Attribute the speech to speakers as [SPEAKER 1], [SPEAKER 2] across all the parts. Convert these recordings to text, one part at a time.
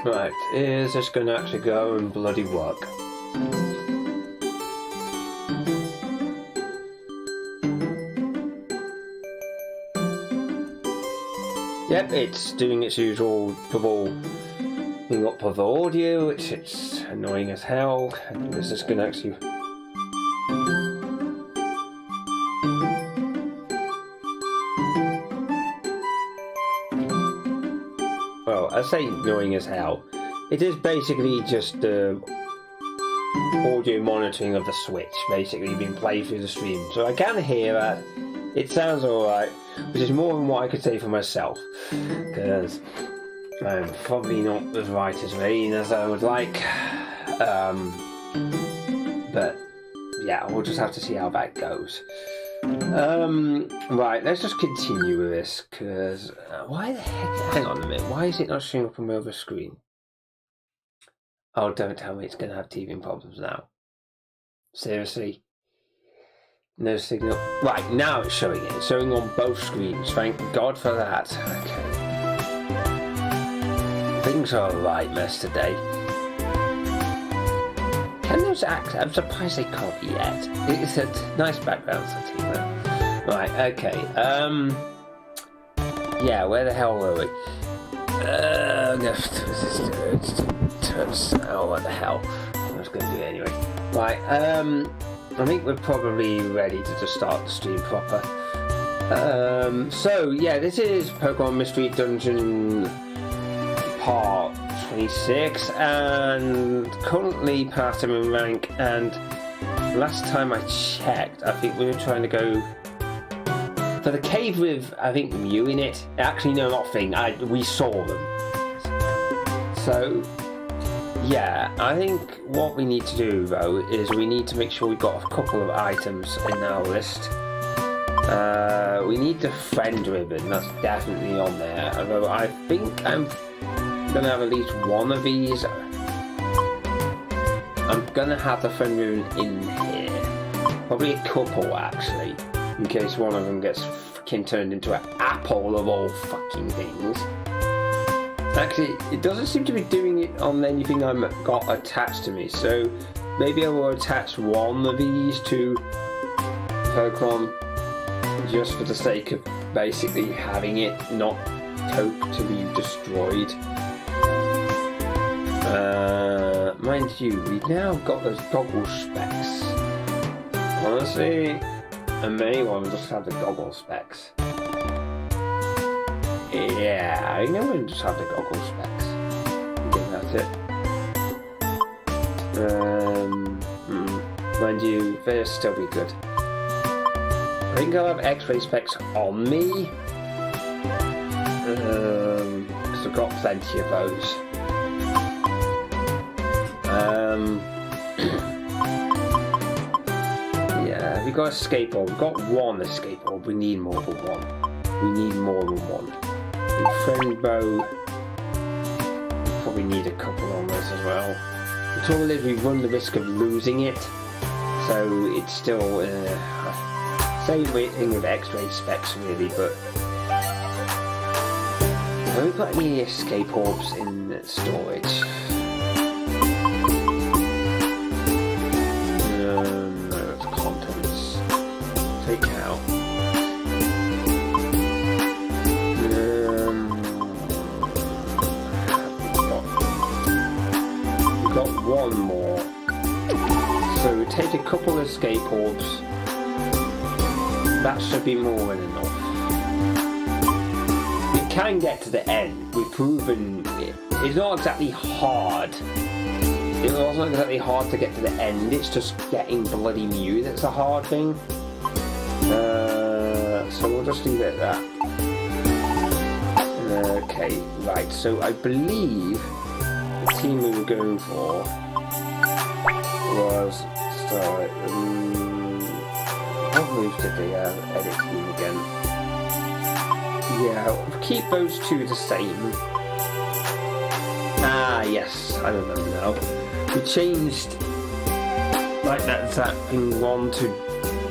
[SPEAKER 1] Right, is this going to actually go and bloody work? Yep, it's doing its usual trouble thing up with the audio. It's annoying as hell. Is this going to actually... Well, I say annoying as hell. It is basically just the audio monitoring of the Switch, basically being played through the stream. So I can hear that. It sounds alright, which is more than what I could say for myself, because I'm probably not as right as rain as I would like. But yeah, we'll just have to see how that goes. Right, let's just continue with this, because why the heck? Hang on a minute. Why is it not showing up on my other screen? Oh, don't tell me it's going to have teething problems now. Seriously? No signal. Right, now it's showing it. It's showing on both screens. Thank God for that. Okay. Things are a right mess today. Can those act? I'm surprised they can't yet. It's a nice background setting there. Right, okay. Yeah, where the hell were we? Oh, what the hell? I was going to do it anyway. Right, I think we're probably ready to just start the stream proper. So yeah, this is Pokemon Mystery Dungeon Part 26, and currently Platinum rank, and last time I checked, I think we were trying to go for the cave with, I think, Mew in it. Actually, no, not thing. We saw them. So yeah, I think what we need to do though is we need to make sure we've got a couple of items in our list. We need the friend ribbon, that's definitely on there, although I think I'm gonna have at least one of these. I'm gonna have the friend ribbon in here, probably a couple actually, in case one of them gets fucking turned into an apple of all fucking things. Actually, it doesn't seem to be doing it on anything I've got attached to me, so maybe I will attach one of these to Pokemon just for the sake of basically having it not totally destroyed. Mind you, we've now got those goggle specs. Honestly, I may want to just have the goggle specs. Yeah, I think I'm going to just have the goggle specs. I think that's it. Mind you, they'll still be good. I think I'll have X-ray specs on me. Because I've got plenty of those. Yeah, we've got escape orb. We've got one escape orb. We need more than one. We need more than one. And friend bow, we probably need a couple on this as well. The trouble is we run the risk of losing it, so it's still same thing with X-ray specs really, but have we got any escape orbs in storage? No, it's contents. Take out. One more. So take a couple of escape orbs. That should be more than enough. We can get to the end. We've proven it. It's not exactly hard. It's not exactly hard to get to the end. It's just getting bloody Mew that's a hard thing. So we'll just leave it at that. Okay, right. So I believe the team we were going for was what moves did they edit team again? Yeah, we'll keep those two the same. Ah, yes, I remember now. We changed like that zapping one to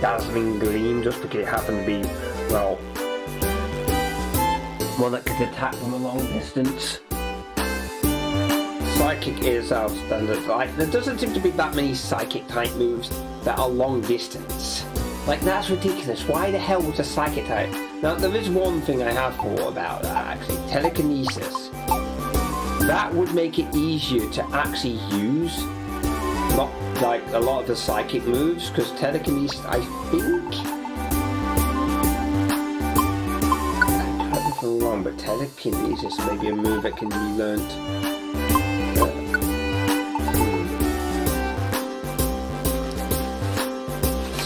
[SPEAKER 1] dazzling green just because it happened to be, well, one that could attack from a long distance. Psychic is outstanding. Like, there doesn't seem to be that many Psychic type moves that are long distance. Like, that's ridiculous. Why the hell was a Psychic type? Now, there is one thing I have thought about that, actually. Telekinesis. That would make it easier to actually use, not like a lot of the Psychic moves, because Telekinesis, I think... Correct me if I'm wrong, but Telekinesis may be a move that can be learnt.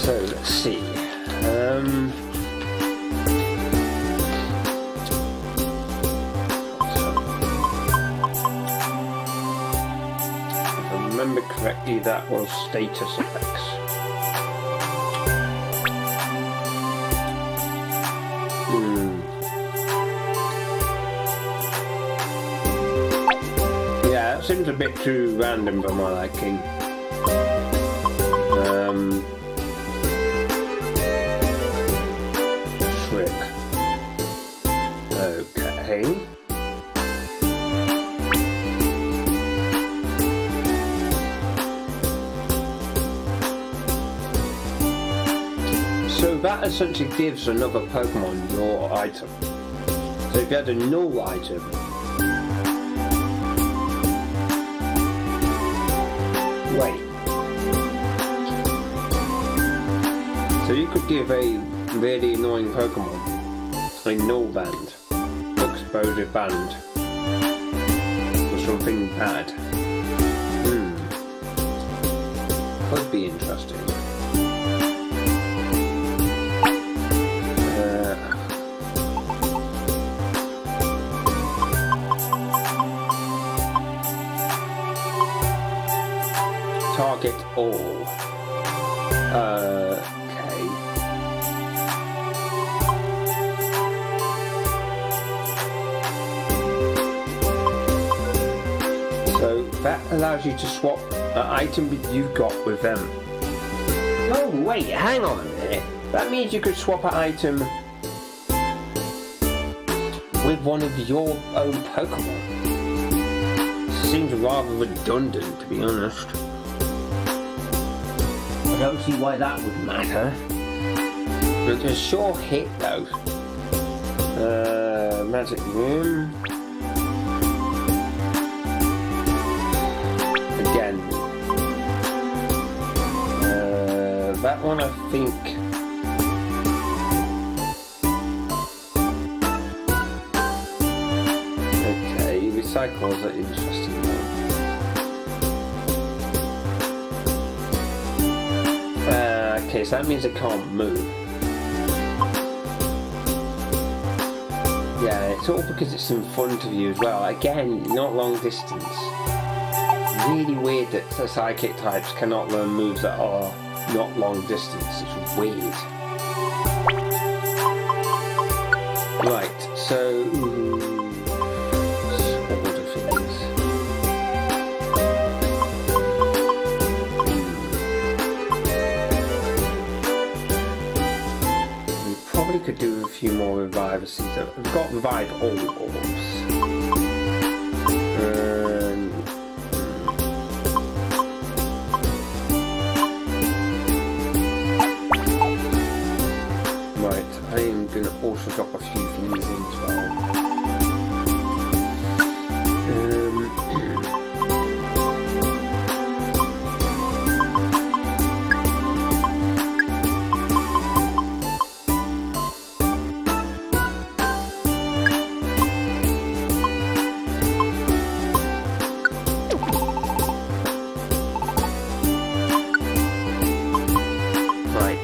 [SPEAKER 1] So, let's see. If I remember correctly, that was status effects. Yeah, that seems a bit too random for my liking. Okay. So that essentially gives another Pokemon your item. So if you had a null item, wait. So you could give a really annoying Pokemon a null band, exposure band, or something bad. Could be interesting. Target all. Okay. So that allows you to swap an item that you've got with them. Oh wait, hang on a minute. That means you could swap an item with one of your own Pokemon. Seems rather redundant, to be honest. I don't see why that would matter. But a sure hit though. Magic Room. Again. That one I think. Okay, Recycle's an interesting one. Okay, so that means it can't move. Yeah, it's all because it's in front of you as well. Again, not long distance. Really weird that the Psychic types cannot learn moves that are not long distance. It's weird. Right, so... could do a few more revive seasons. We've got revive all orbs. Right, I am going to also drop a few things in as well.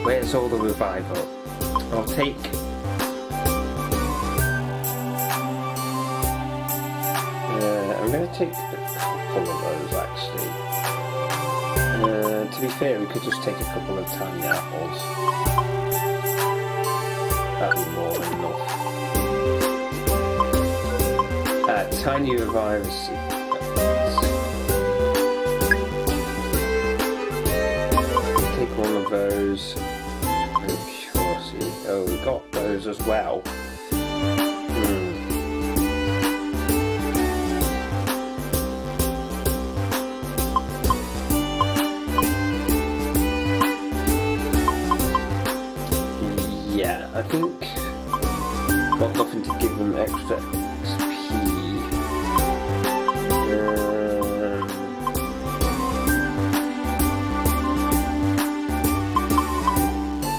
[SPEAKER 1] Where's all the revival? I'll take... I'm going to take a couple of those actually. To be fair, we could just take a couple of tiny apples. That'd be more than enough. Tiny revival seeds. Take one of those. Oh, we got those as well. I think got nothing to give them extra XP.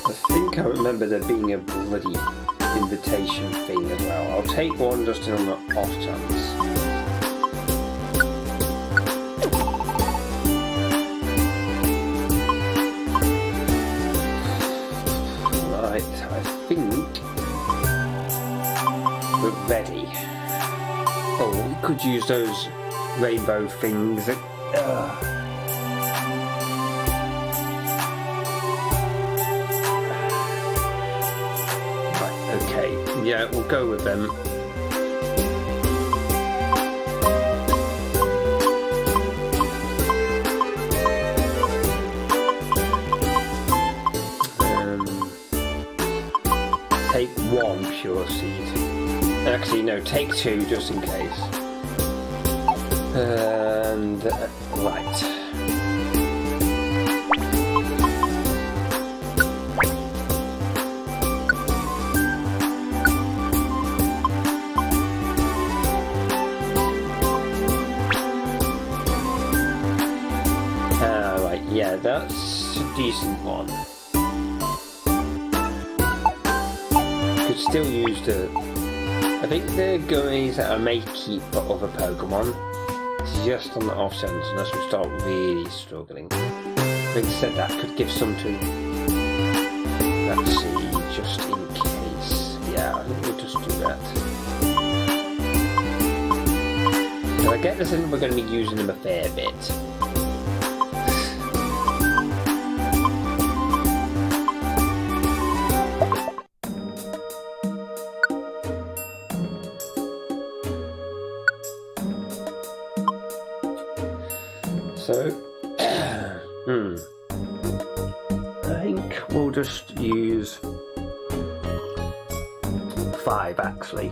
[SPEAKER 1] I think I remember there being a bloody invitation thing as well. I'll take one just on the off chance. I think we're ready. Oh, we could use those rainbow things. Right, okay. Yeah, we'll go with them. Take one pure seed. Actually, no, take two just in case. And right. Right, yeah, that's a decent one. Could still use the. I think the gummies that I may keep for other Pokemon. It's just on the off chance unless we start really struggling. Having said that, could give some to. Let's see, just in case. Yeah, I think we'll just do that. So I get this in, we're going to be using them a fair bit. So, I think we'll just use 5 actually.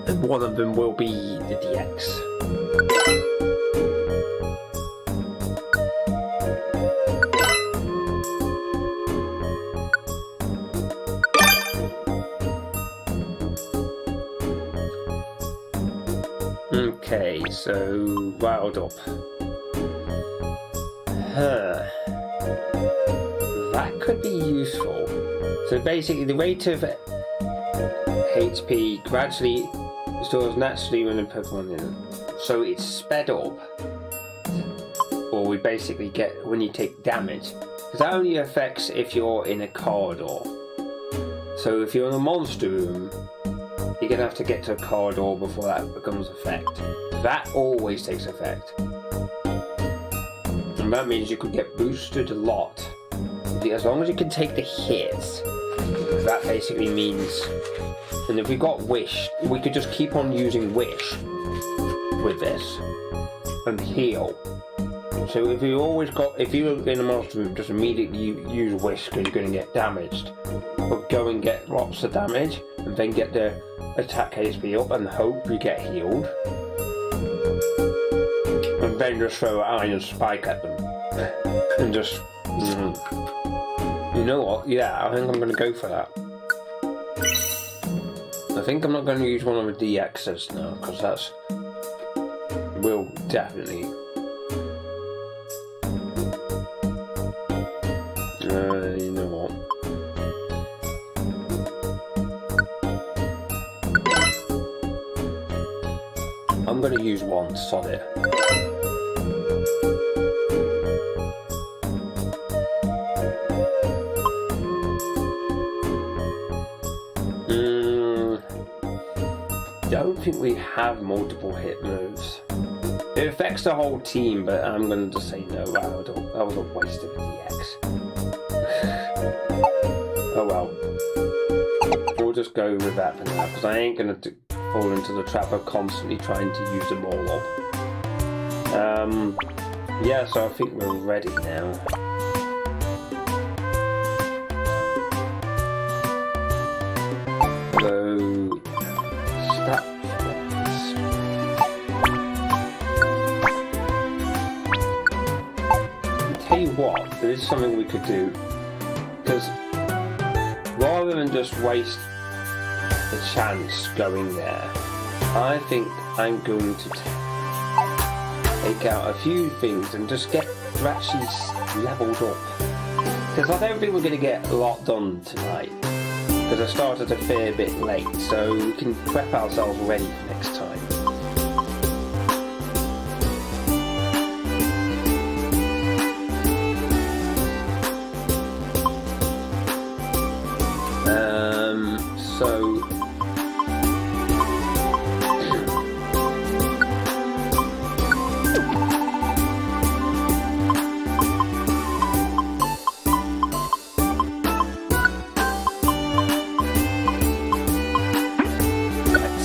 [SPEAKER 1] And one of them will be the DX. Okay, so riled up. That could be useful. So basically the rate of HP gradually restores naturally when a Pokemon in. So it's sped up. Or we basically get when you take damage. Because that only affects if you're in a corridor. So if you're in a monster room, you're going to have to get to a corridor before that becomes effect. That always takes effect. And that means you could get boosted a lot. As long as you can take the hits, that basically means... And if we got Wish, we could just keep on using Wish with this. And heal. So if you were in a monster room, just immediately use Wish because you're going to get damaged. But go and get lots of damage, and then get the attack HP up and hope you get healed. And then just throw an iron spike at them. And just... You know what? Yeah, I think I'm going to go for that. I think I'm not going to use one of the DXs now, because that's... will definitely... you know what? I'm going to use one, sod it. Don't think we have multiple hit moves. It affects the whole team, but I'm going to just say no. Wow, that was a waste of a DX. Oh well. We'll just go with that for now, because I ain't going to fall into the trap of constantly trying to use them all up. Yeah, so I think we're ready now. So, stat points. I'll tell you what, there is something we could do. Because rather than just waste the chance going there, I think I'm going to take out a few things and just get Ratchy's leveled up. Because I don't think we're going to get a lot done tonight. Because I started a fair bit late, so we can prep ourselves ready for next time.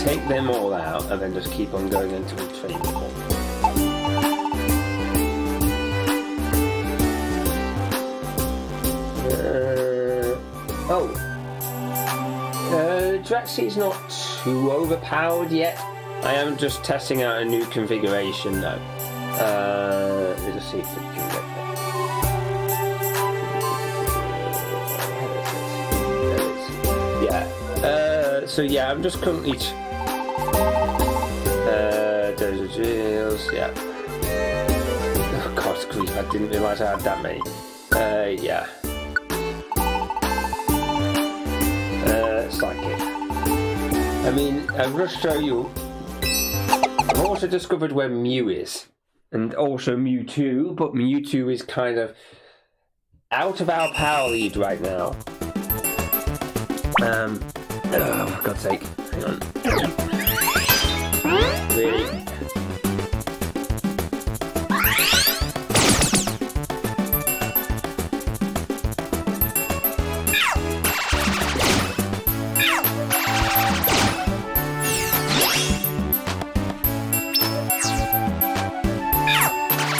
[SPEAKER 1] Take them all out and then just keep on going until we train them all. Draxy's not too overpowered yet. I am just testing out a new configuration though. Let's just see if we can get that. Yeah. So yeah, I'm just currently those are drills, yeah. Oh god, grief, I didn't realise I had that many. Yeah. Psychic. I mean, I'll just show you. I've also discovered where Mew is. And also Mewtwo, but Mewtwo is kind of out of our power lead right now. Oh, for God's sake. Hang on. Really?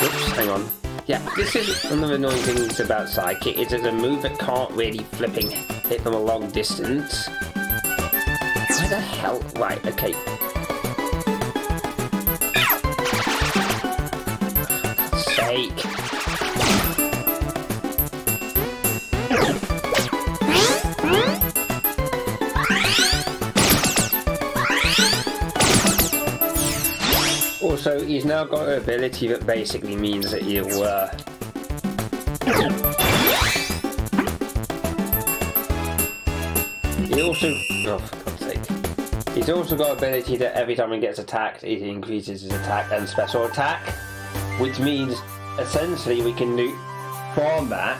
[SPEAKER 1] Oops, hang on. Yeah, this is one of the annoying things about Psychic, is it's a move that can't really flipping hit from a long distance. Why the hell? Right, okay. For God's sake. Also, he's now got an ability that basically means that he'll he also, oh for God's sake, he's also got ability that every time he gets attacked, it increases his attack and special attack, which means essentially we can do farm that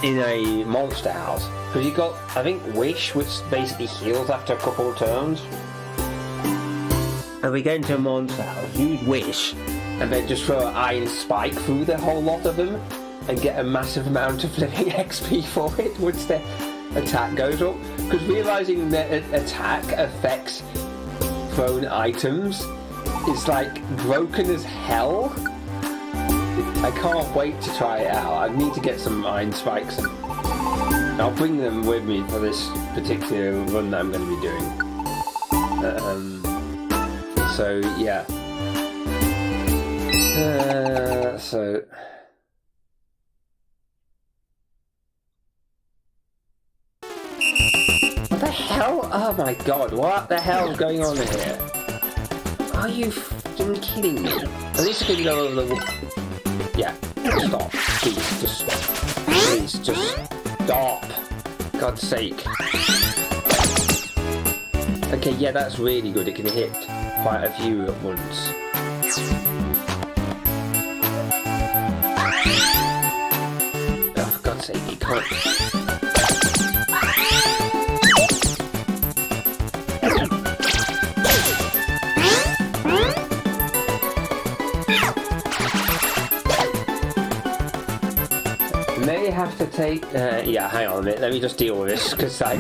[SPEAKER 1] in a monster house. Because you got, I think, Wish, which basically heals after a couple of turns. And we get into a monster house, use Wish, and then just throw an Iron Spike through the whole lot of them, and get a massive amount of living XP for it once the attack goes up. Because realising that attack affects thrown items is like broken as hell. I can't wait to try it out. I need to get some Iron Spikes, and I'll bring them with me for this particular run that I'm going to be doing. So yeah. So what the hell? Oh my god! What the hell is going on here? Are you f***ing kidding me? At least I can go over the. Yeah. Stop. Please, just stop. Please, just stop. God's sake. Okay, yeah, that's really good. It can hit quite a few at once. Oh, for God's sake, you can't. May have to take. Yeah, hang on a minute. Let me just deal with this because I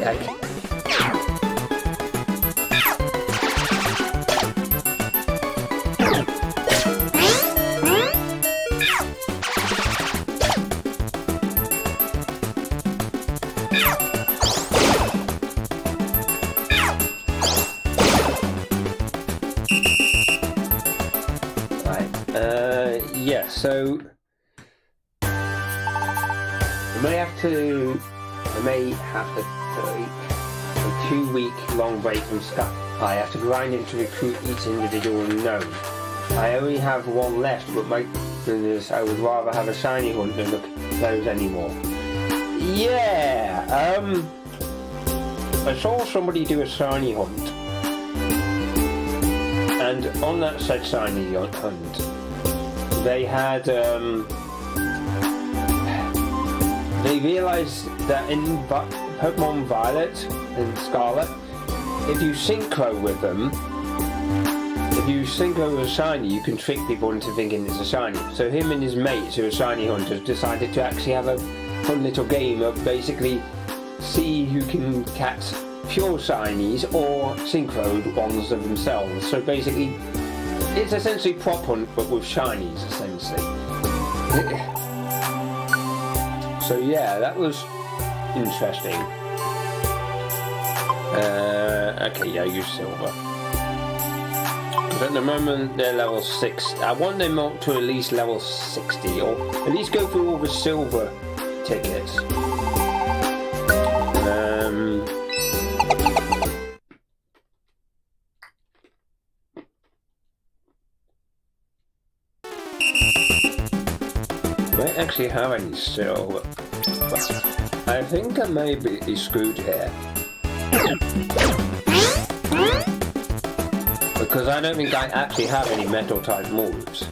[SPEAKER 1] yeah, so I may have to take a 2-week long break from Sky. I have to grind in to recruit each individual node. I only have one left, but my goodness, I would rather have a shiny hunt than look at those anymore. Yeah, I saw somebody do a shiny hunt, and on that said shiny hunt, they had, they realised that in Pokemon Violet and Scarlet, if you synchro with them, if you synchro with a shiny, you can trick people into thinking it's a shiny. So him and his mates, who are shiny hunters, decided to actually have a fun little game of basically see who can catch pure shinies or synchroed ones of themselves. So basically, it's essentially prop hunt, but with shinies, essentially. So yeah, that was interesting. Okay, yeah, use silver. But at the moment, they're level 6. I want them up to at least level 60, or at least go through all the silver tickets. Do I actually have any silver? I think I may be screwed here. Because I don't think I actually have any metal type moves.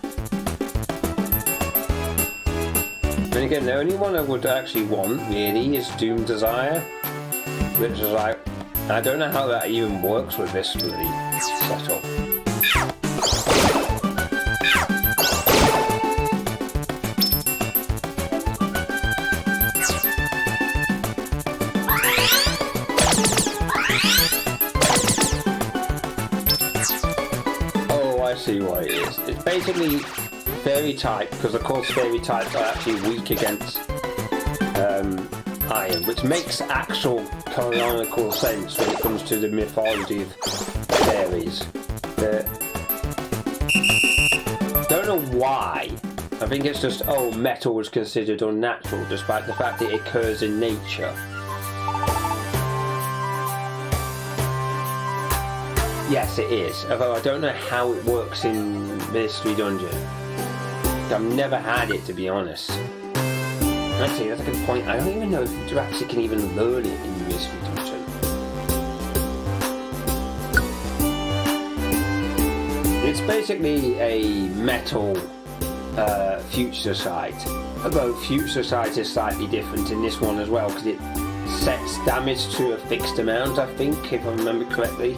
[SPEAKER 1] And again, the only one I would actually want really is Doom Desire, which is like, I don't know how that even works with this bloody setup. See what it is. It's basically fairy type, because of course fairy types are actually weak against iron, which makes actual canonical sense when it comes to the mythology of fairies. Don't know why. I think it's just, oh, metal was considered unnatural despite the fact that it occurs in nature. Yes, it is, although I don't know how it works in Mystery Dungeon. I've never had it, to be honest. Actually, that's a good point. I don't even know if you actually can even learn it in Mystery Dungeon. It's basically a metal future sight. Although future sight is slightly different in this one as well, because it sets damage to a fixed amount, I think, if I remember correctly.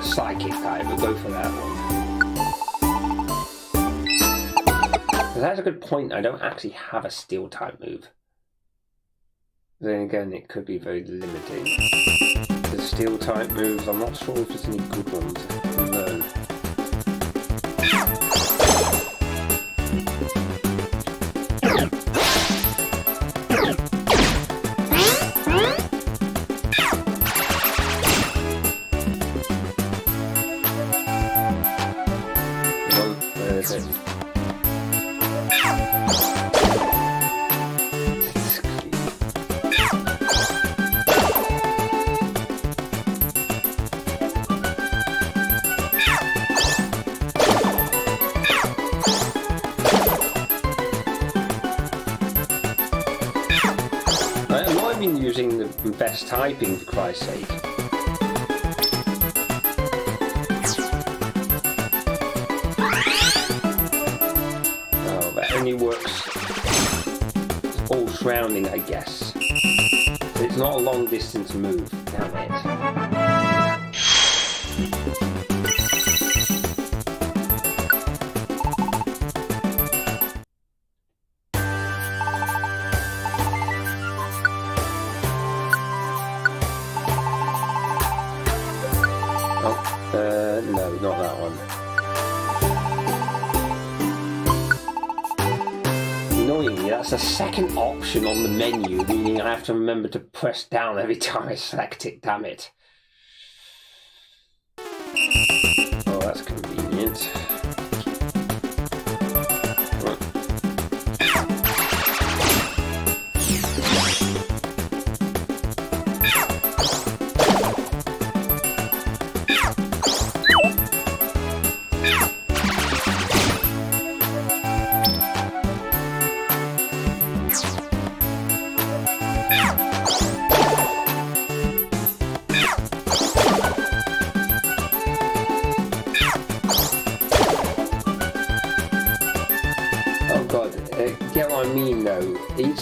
[SPEAKER 1] Psychic type, we'll go for that one. That's a good point. I don't actually have a steel type move. Then again, it could be very limiting. The steel type moves, I'm not sure if there's any good ones to learn. Using the best typing, for Christ's sake. Oh, that only works all surrounding, I guess. But it's not a long distance move, damn it. No, not that one. Annoyingly, that's the second option on the menu, meaning I have to remember to press down every time I select it, damn it. Oh, that's convenient.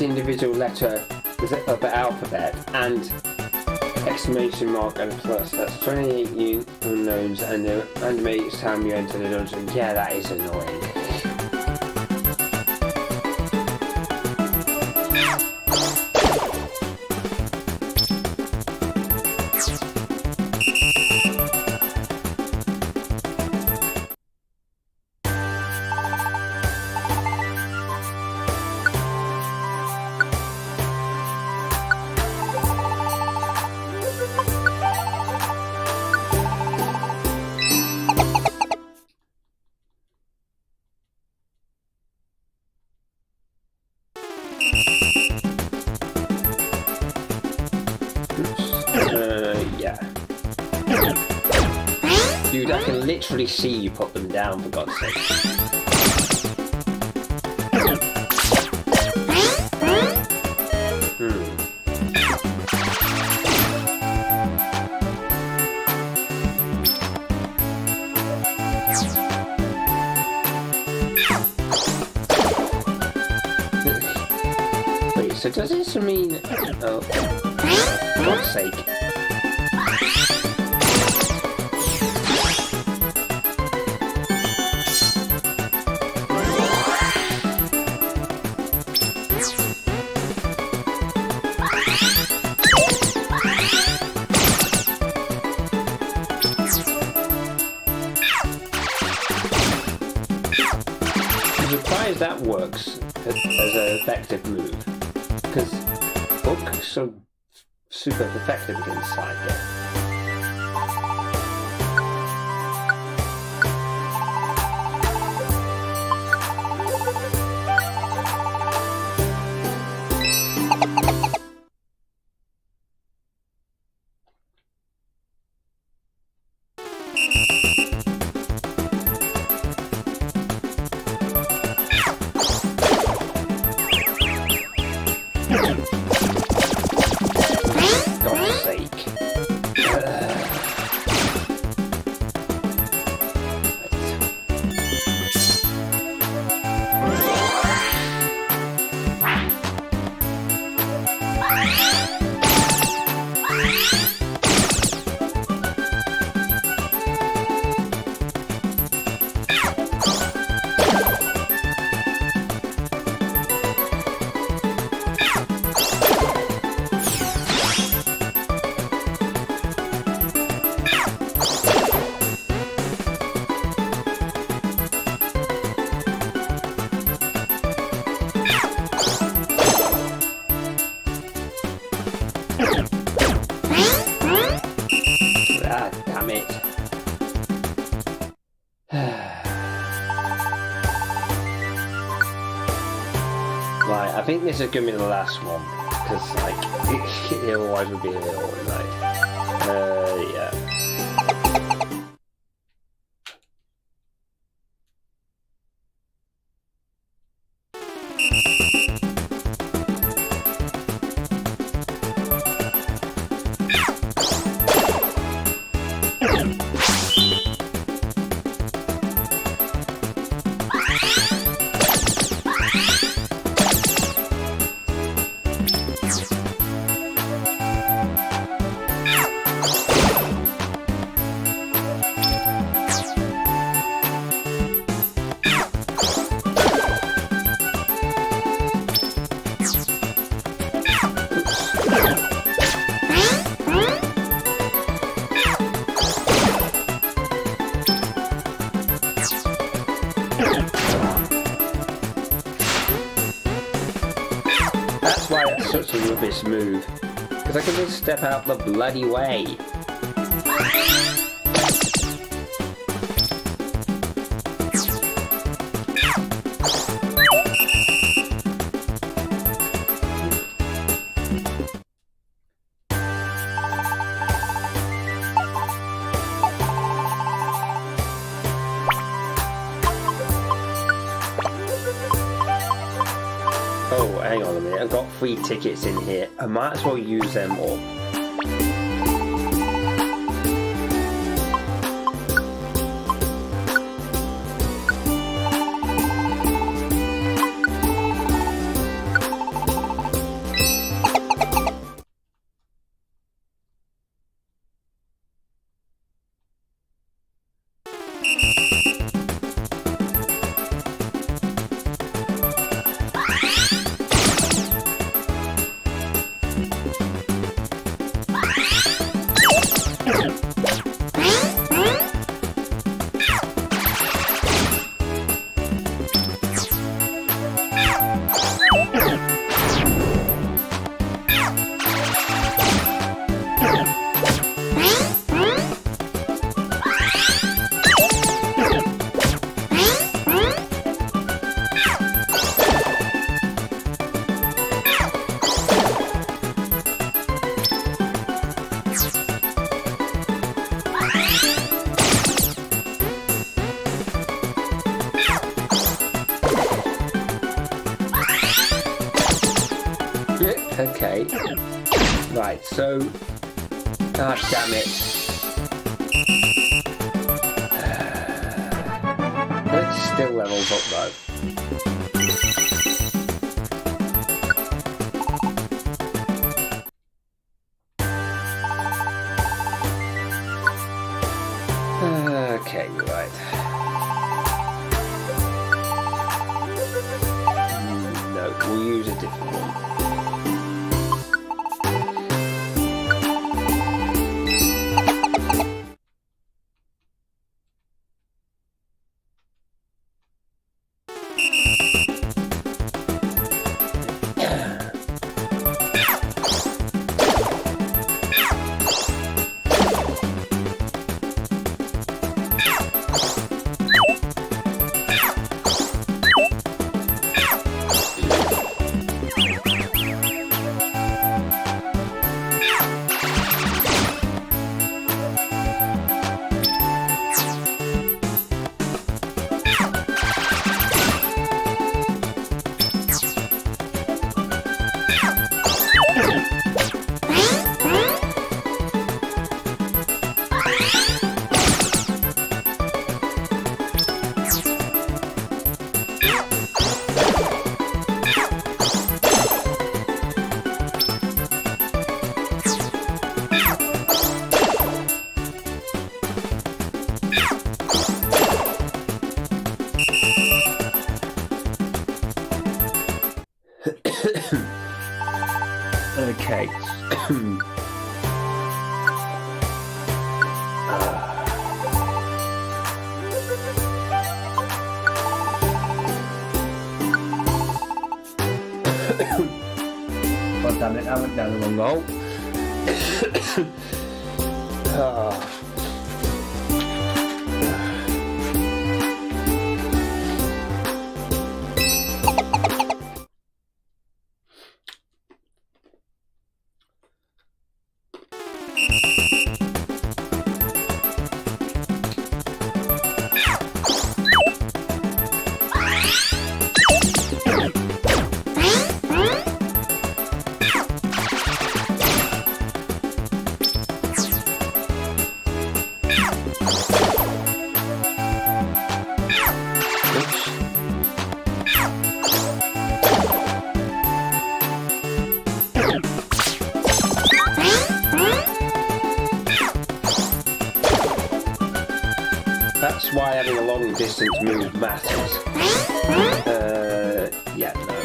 [SPEAKER 1] individual letter of the alphabet and exclamation mark and plus. That's 28 new unknowns and each time you enter the dungeon. Yeah, that is annoying. Yeah. Dude, I can literally see you put them down, for God's sake. Wait, so does this mean... Oh, for God's sake. That works as an effective move, because Hook's so super effective against Psychic. Damn it. Right, I think this is going to be the last one, because, like, it otherwise would be a little, like, yeah. That's why it's such a rubbish move. Because I can just step out the bloody way. Oh, hang on a minute, I've got 3 tickets in here. I might as well use them all. Okay. Right, so... Ah, damn it. It still levels up though. Okay, right. No, we'll use a different one. Okay. God damn it, I went down the wrong hole. That's why having a long distance move matters. Yeah, no.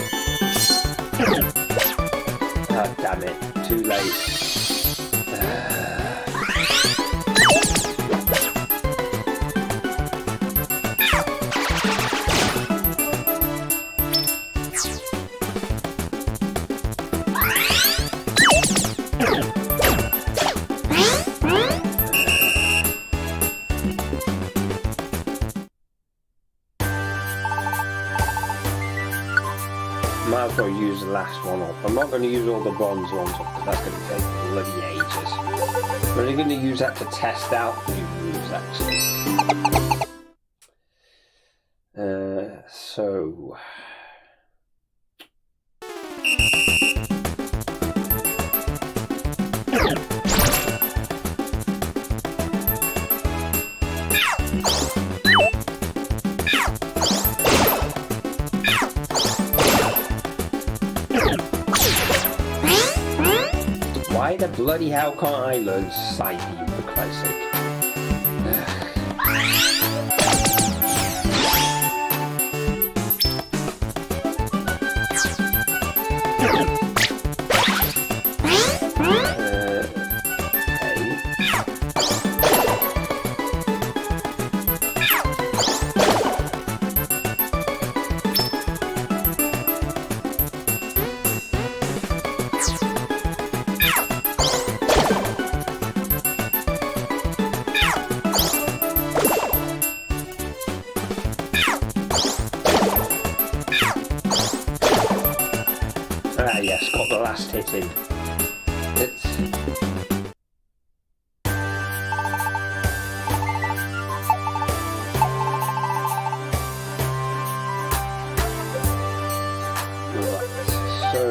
[SPEAKER 1] Ah, damn it. Too late. Might as well use the last one up. I'm not going to use all the bronze ones up because that's going to take bloody ages. I'm only going to use that to test out new moves actually. So... Why the bloody hell can't I learn Side Beam for Christ's sake? Yes, got the last hit in. It's... Right, so...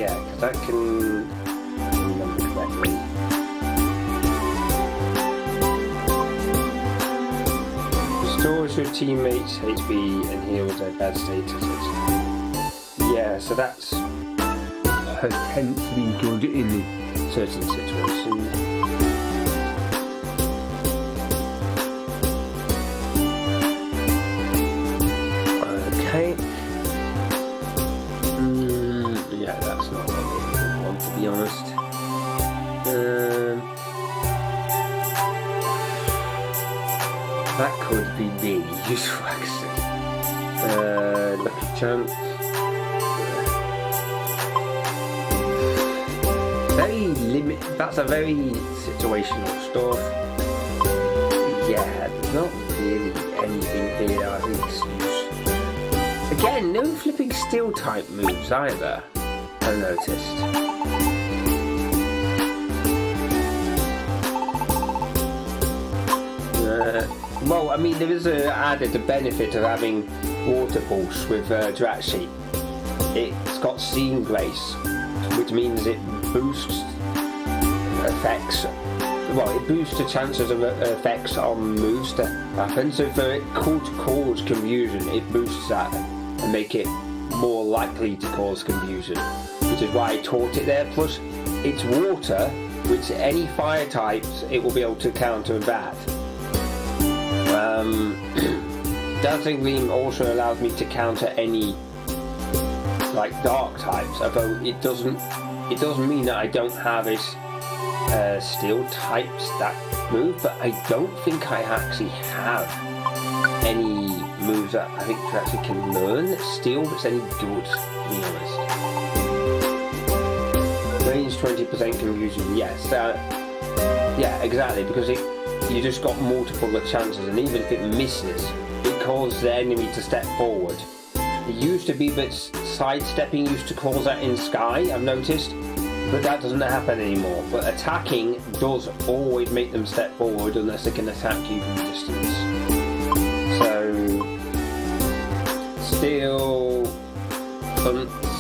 [SPEAKER 1] Yeah, because I can remember correctly. Restores your teammates' HP and heals their bad statuses. Yeah, so that's potentially good in certain situations. Okay. Yeah, that's not what I want, to be honest. That could be really useful, actually. Lucky chance. Very limited. That's a very situational stuff. Yeah, there's not really anything here I think's useful. Again, no flipping steel type moves either, I noticed. Well, I mean, there is a added benefit of having Water Pulse with Jirachi. It's got Scene Grace, which means it boosts effects. Well, it boosts the chances of effects on moves to happen. So if it could cause confusion, it boosts that and make it more likely to cause confusion, which is why I taught it there. Plus, it's water, which any fire types it will be able to counter that. Dazzling Gleam also allows me to counter any like dark types, although it doesn't mean that I don't have a steel types that move, but I don't think I actually have any moves that I think you actually can learn steel that's any good, to be honest. Range 20% confusion, yes. Yeah, exactly, because you just got multiple chances, and even if it misses, it causes the enemy to step forward. It used to be that sidestepping used to cause that in Sky, I've noticed, but that doesn't happen anymore. But attacking does always make them step forward unless they can attack you from a distance. So, steel, hunts,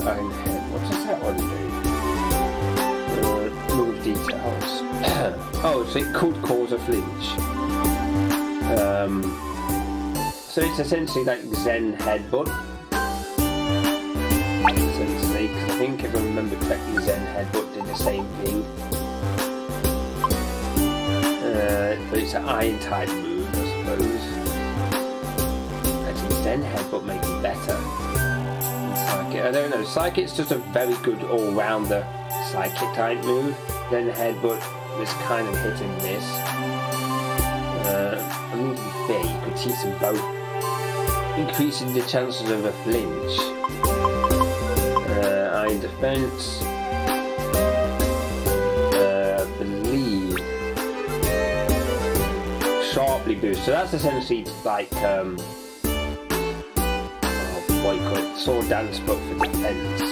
[SPEAKER 1] Iron Head, what does that one do? Move details. Oh, so it could cause a flinch. So it's essentially like Zen Headbutt. Essentially, because I think if I remember correctly, Zen Headbutt did the same thing. But it's an Iron type move, I suppose. Actually, Zen Headbutt may be better than Psychic. I don't know. Psychic's just a very good all-rounder Psychic type move. Zen Headbutt is kind of hit and miss. I mean, to be fair, you could teach them both, increasing the chances of a flinch. Iron Defense, I believe, sharply boost. So that's essentially like what you call it, Sword Dance, but for defense.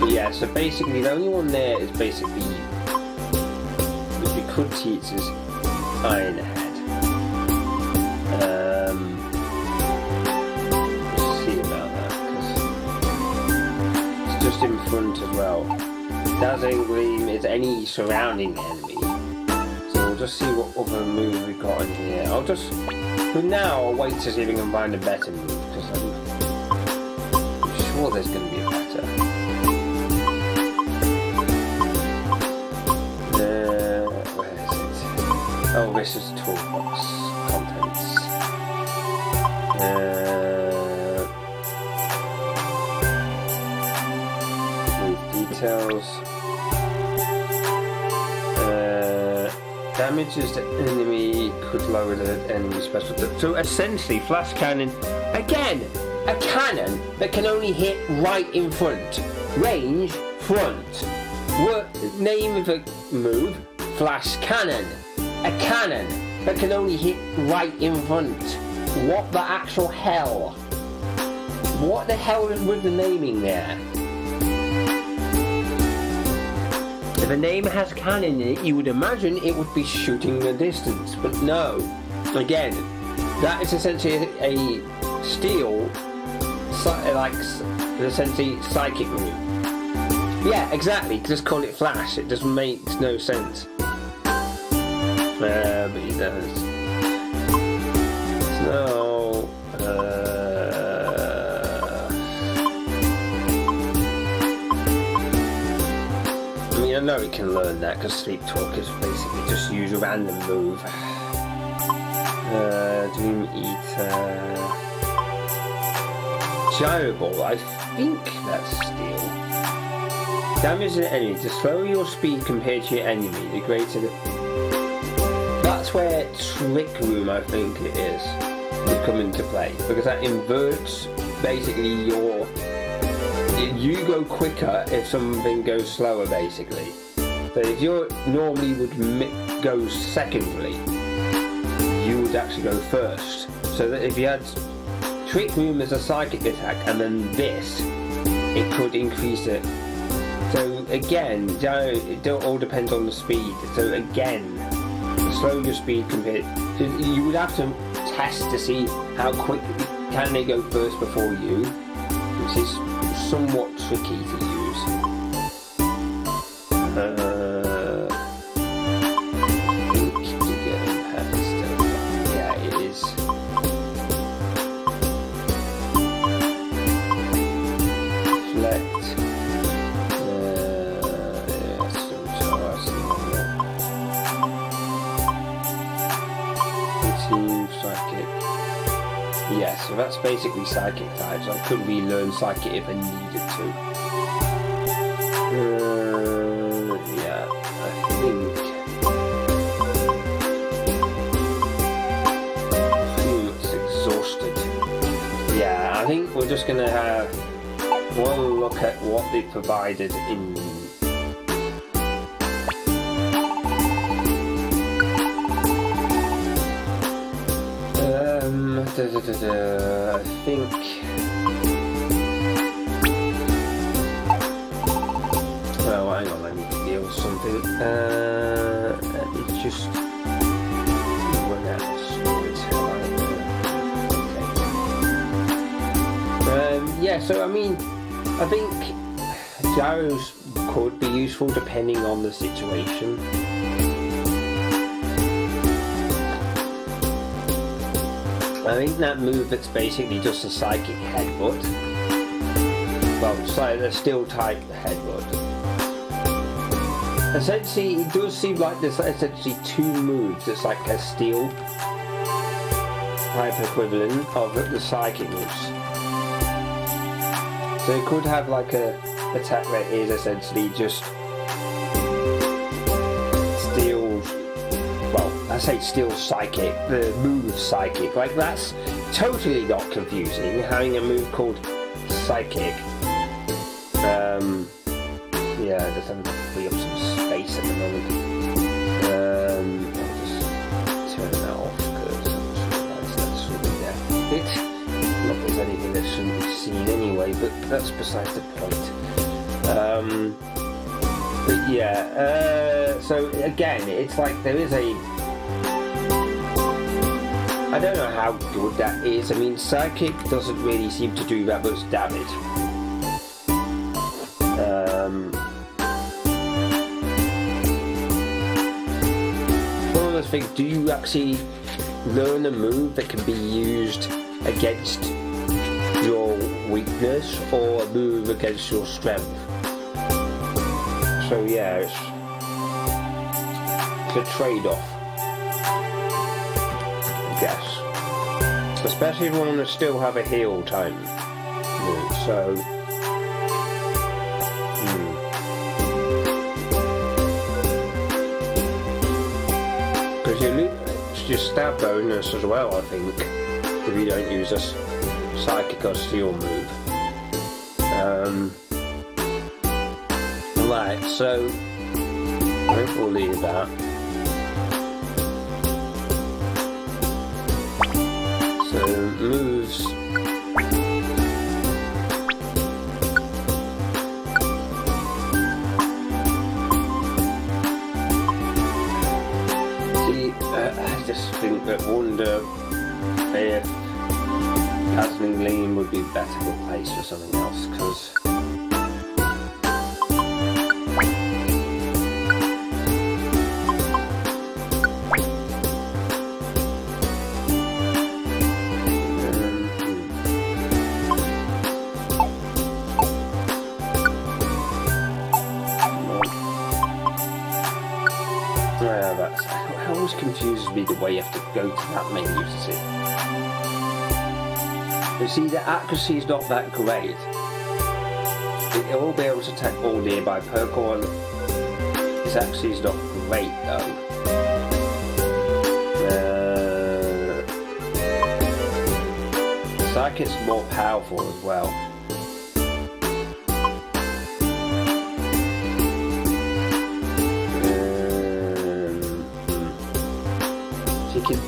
[SPEAKER 1] Yeah, so basically the only one there is basically, which we could teach, is Iron Head. Let's see about that, because it's just in front as well. Dazzling Gleam is any surrounding enemy. So we'll just see what other moves we've got in here. For now, I'll wait to see if we can find a better move, because I'm sure there's going to be a better. Oh, this is toolbox contents. Move details. Damages the enemy could lower the enemy special. So essentially, flash cannon. Again, a cannon that can only hit right in front. Range front. What name of a move? Flash cannon. A cannon that can only hit right in front. What the actual hell? What the hell was the naming there? If a name has cannon in it, you would imagine it would be shooting the distance, but no. Again, that is essentially a steel, like essentially psychic move. Yeah, exactly. Just call it Flash. It just makes no sense. But he does. So, I mean, I know it can learn that because Sleep Talk is basically just use a random move. Dream Eater. Gyro Ball, I think that's steel. Damage an enemy. The slower your speed compared to your enemy, the greater the... That's where Trick Room, I think it is, would come into play. Because that inverts basically your... You go quicker if something goes slower, basically. So if you normally would go secondly, you would actually go first. So that if you had Trick Room as a psychic attack and then this, it could increase it. So again, it all depends on the speed. So again, the slower your speed compared, so you would have to test to see how quick can they go first before you, which is somewhat tricky to use. Yeah, so that's basically psychic types. I could relearn psychic if I needed to. Yeah, I think it's exhausted. Yeah, I think we're just gonna have one look at what they provided in. I think well, hang on, I need to deal with something. It's just run out of storage. Okay. Yeah, so I mean, I think gyros could be useful depending on the situation. I think that move that's basically just a psychic headbutt. Well, it's like a steel type headbutt. Essentially, it does seem like there's essentially two moves. It's like a steel type equivalent of the psychic moves. So it could have like a attack that is essentially just steel. Well, I say steel psychic, the move psychic, like that's totally not confusing, having a move called psychic. Yeah, I just have to free up some space at the moment. I'll just turn that off because that's really there. Not that there's anything that shouldn't be seen anyway, but that's besides the point. But yeah, so again, it's like there is a... I don't know how good that is. I mean, Psychic doesn't really seem to do that much damage. One of the things, do you actually learn a move that can be used against your weakness or a move against your strength? So yeah, it's a trade-off, I guess. Especially if you want to still have a heal time. So, because you lose your stab bonus as well, I think, if you don't use a psychic or steel move. Right, so I think we'll leave that. So moves. See, I just think that Wonder if Dazzling Gleam would be better replaced for something else, because it always confuses me the way you have to go to that menu to see. You see, the accuracy is not that great. It will be able to attack all nearby Pokemon. Its accuracy is not great though. Psychic's more powerful as well.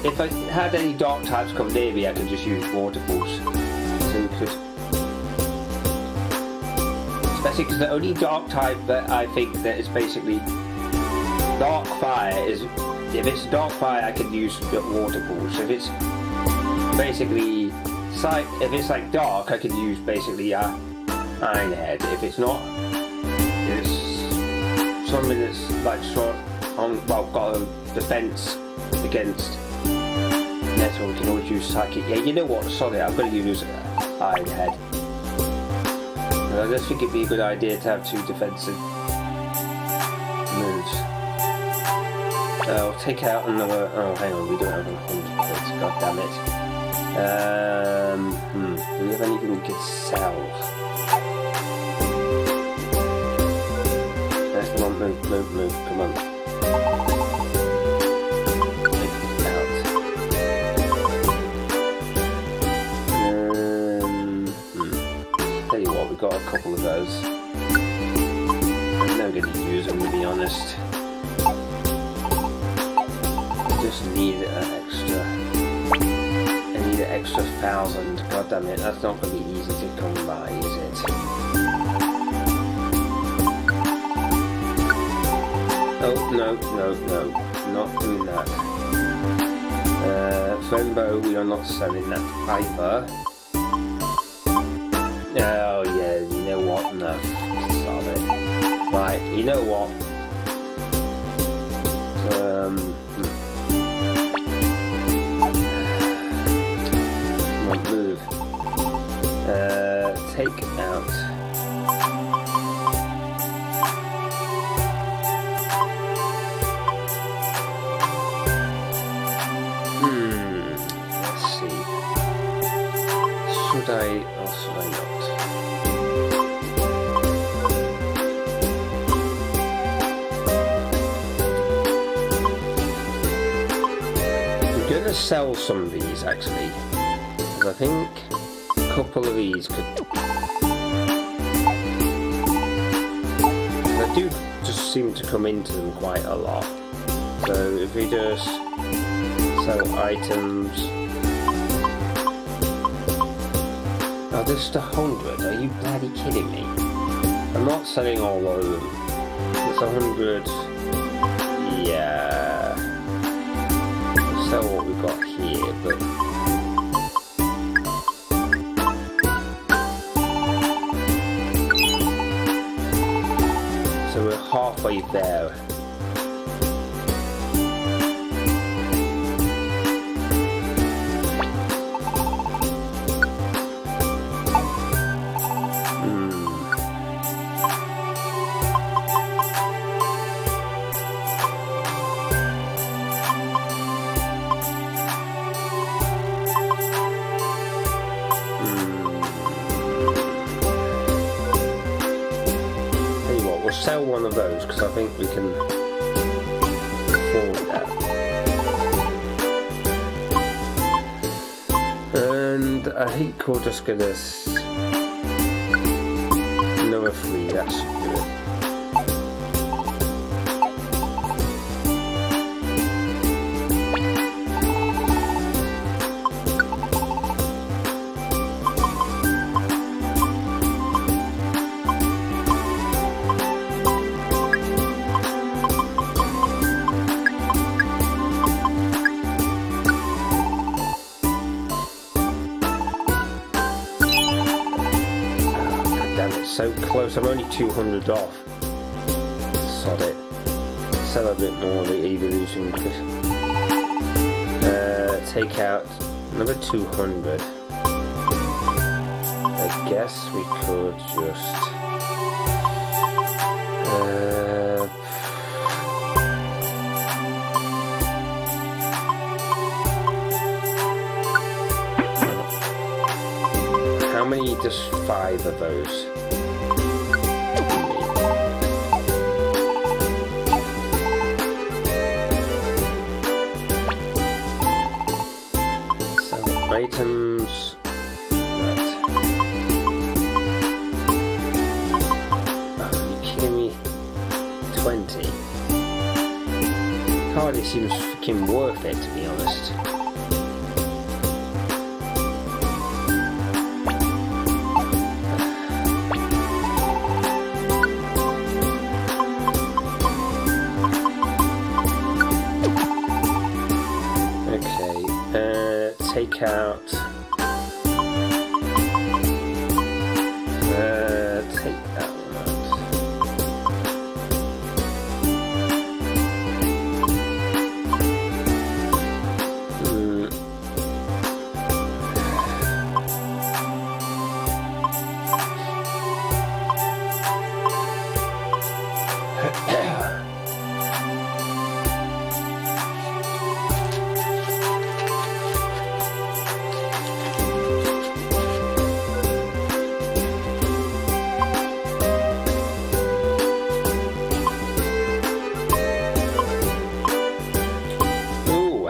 [SPEAKER 1] If I had any dark types come near me, I could just use water balls. So you could, especially because the only dark type that I think that is basically dark fire is, if it's dark fire, I can use water balls. If it's basically if it's like dark, I can use basically Iron Head. If it's not, it's something that's like got a defense against metal, we can always use Psychic. Yeah, you know what, sorry, I'm going to use Iron Head. I just think it'd be a good idea to have two defensive moves. I'll take out another, oh hang on, we don't have 100 points, god damn it. Do we have anything we could sell? Let's come on, move, come on. Got a couple of those. I'm not going to use them, to be honest. I just need an extra. I need an extra 1,000. God damn it, that's not going to be easy to come by, is it? Oh no, not doing that. Flambow, we are not selling that either. Oh yeah, you know what? No, stop it. Right, you know what? Come on, move. Take out. Let's see. Should I or should I not? Sell some of these actually, because I think a couple of these could. I do just seem to come into them quite a lot. So if we just sell items, oh, just 100. Are you bloody kidding me? I'm not selling all of them. It's 100. Yeah. Sell what we've got here, but so we're halfway there. Sell one of those because I think we can afford that. And I think we'll just get this another 3, that should do it. so close. I'm only 200 off. Sod it. Sell a bit more of the evolution. Take out another 200. I guess we could just... how many does 5 of those? Items. Right. Oh, are you kidding me? 20. Hardly seems freaking worth it, to be honest. Take out. Take that one out.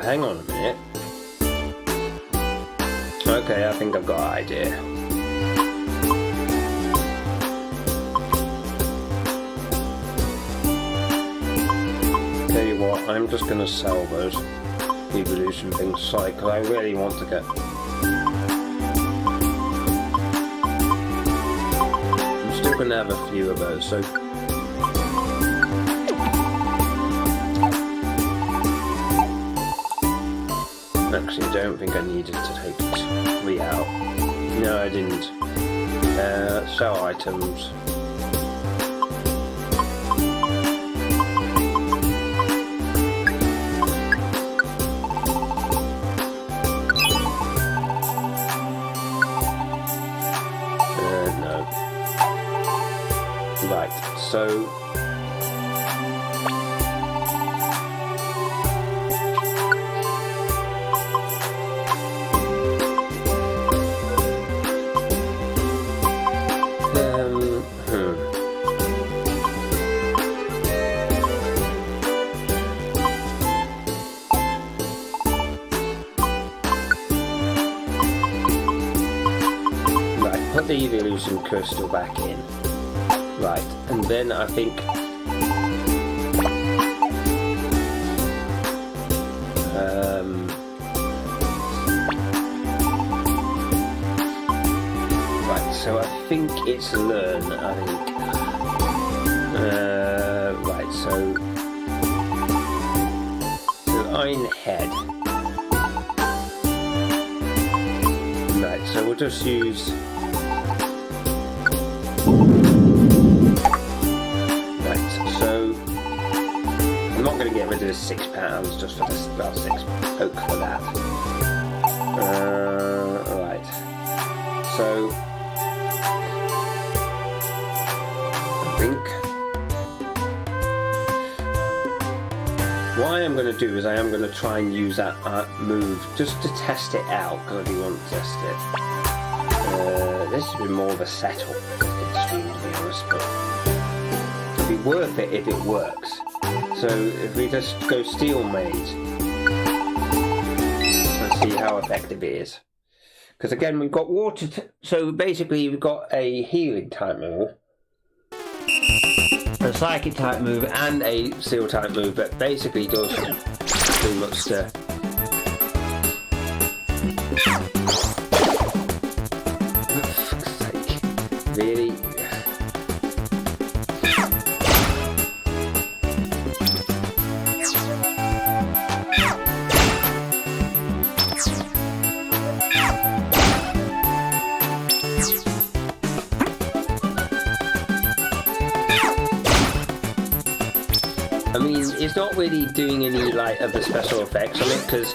[SPEAKER 1] Hang on a minute. Okay, I think I've got an idea. Tell you what, I'm just going to sell those evolution things, sorry, because I really want to get... I'm still going to have a few of those, so... Actually, I don't think I needed to take 3 out. No, I didn't. Sell items. No. Right, so... Put the evolution crystal back in. Right, and then I think right, so I think it's learn, I think. Right, so Iron Head. Right, so we'll just use I'm not going to get rid of the £6 just for this, well, 6 oak for that. Alright. So I think what I am going to do is I am going to try and use that move just to test it out, because I do want to test it. This has been more of a setup, to be honest, but it'll be worth it if it works. So if we just go Steel Mage, let's see how effective it is. Because again, we've got water, so basically we've got a healing type move, a psychic type move, and a steel type move that basically does pretty much the... For fuck's sake, really? it's not really doing any like of the special effects on it because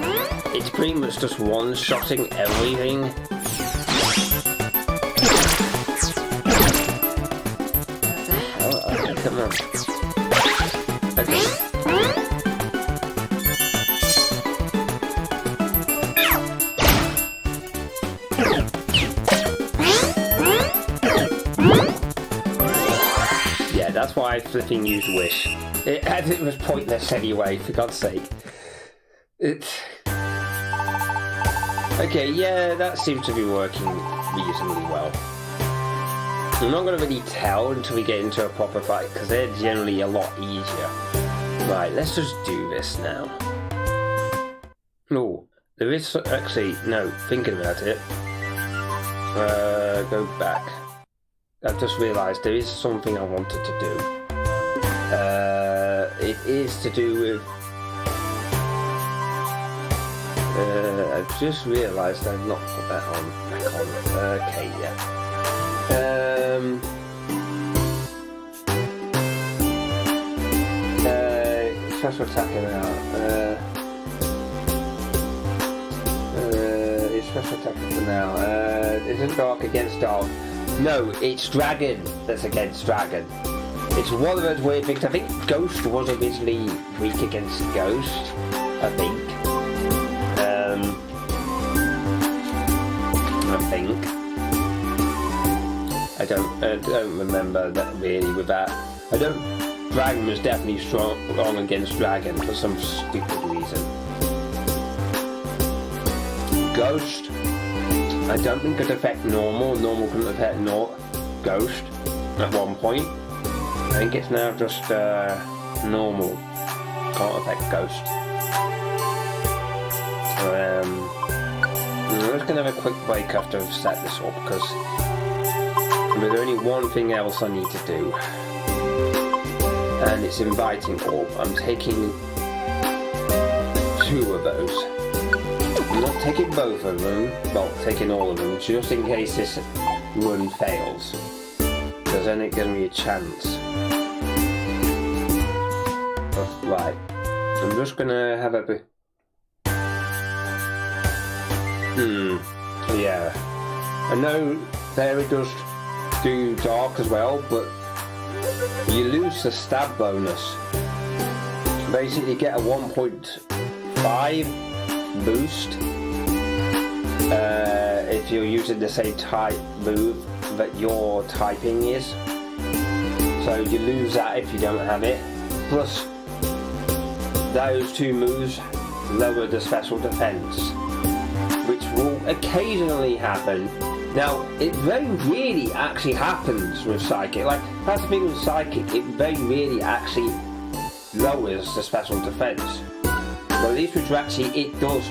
[SPEAKER 1] it's pretty much just one-shotting everything. Oh, come on. Okay. Yeah, that's why I flipping used Wish. It was pointless anyway, for God's sake. Okay, yeah, that seems to be working reasonably well. I'm not going to really tell until we get into a proper fight, because they're generally a lot easier. Right, let's just do this now. No, there is... Actually, no, thinking about it. Go back. I've just realised there is something I wanted to do. It is to do with... I've just realised I've not put that on. Back on. Okay, yeah. Special attacking out. It's special attacking for now. Isn't dark against dark? No, it's dragon that's against dragon. It's one of those weird things. I think Ghost was originally weak against Ghost. I think. I don't remember that really with that. Dragon was definitely strong against Dragon for some stupid reason. Ghost, I don't think could affect Normal. Normal couldn't affect Ghost at one point. I think it's now just Normal can't affect Ghost. I'm just going to have a quick break after I've set this up because there's only one thing else I need to do, and it's inviting orb. I'm taking 2 of those. I'm not taking both of them, well, taking all of them, just in case this run fails, because then it gives me a chance. Right, I'm just going to have a bit... yeah. I know Fairy does do dark as well, but you lose the stab bonus. Basically you get a 1.5 boost if you're using the same type move that your typing is. So you lose that if you don't have it. Plus those 2 moves lower the special defense, which will occasionally happen. Now, it very rarely actually happens with Psychic. Like, that's the thing with Psychic, it very rarely actually lowers the special defense. But at least with Draxi, it does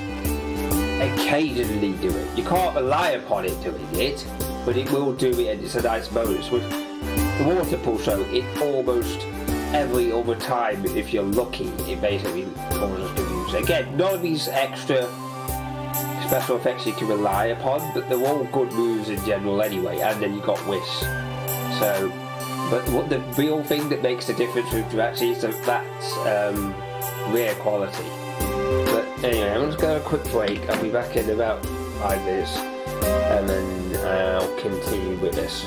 [SPEAKER 1] occasionally do it. You can't rely upon it doing it, but it will do it, and it's a nice bonus. With the Water Pulse, though, it almost every other time, if you're lucky, it basically causes to use it. Again, none of these extra special effects you can rely upon, but they're all good moves in general anyway, and then you got Whisk. So, but what the real thing that makes the difference with Draxi is that's rare quality. But anyway, I'm just going to have a quick break. I'll be back in about 5 minutes, and then I'll continue with this.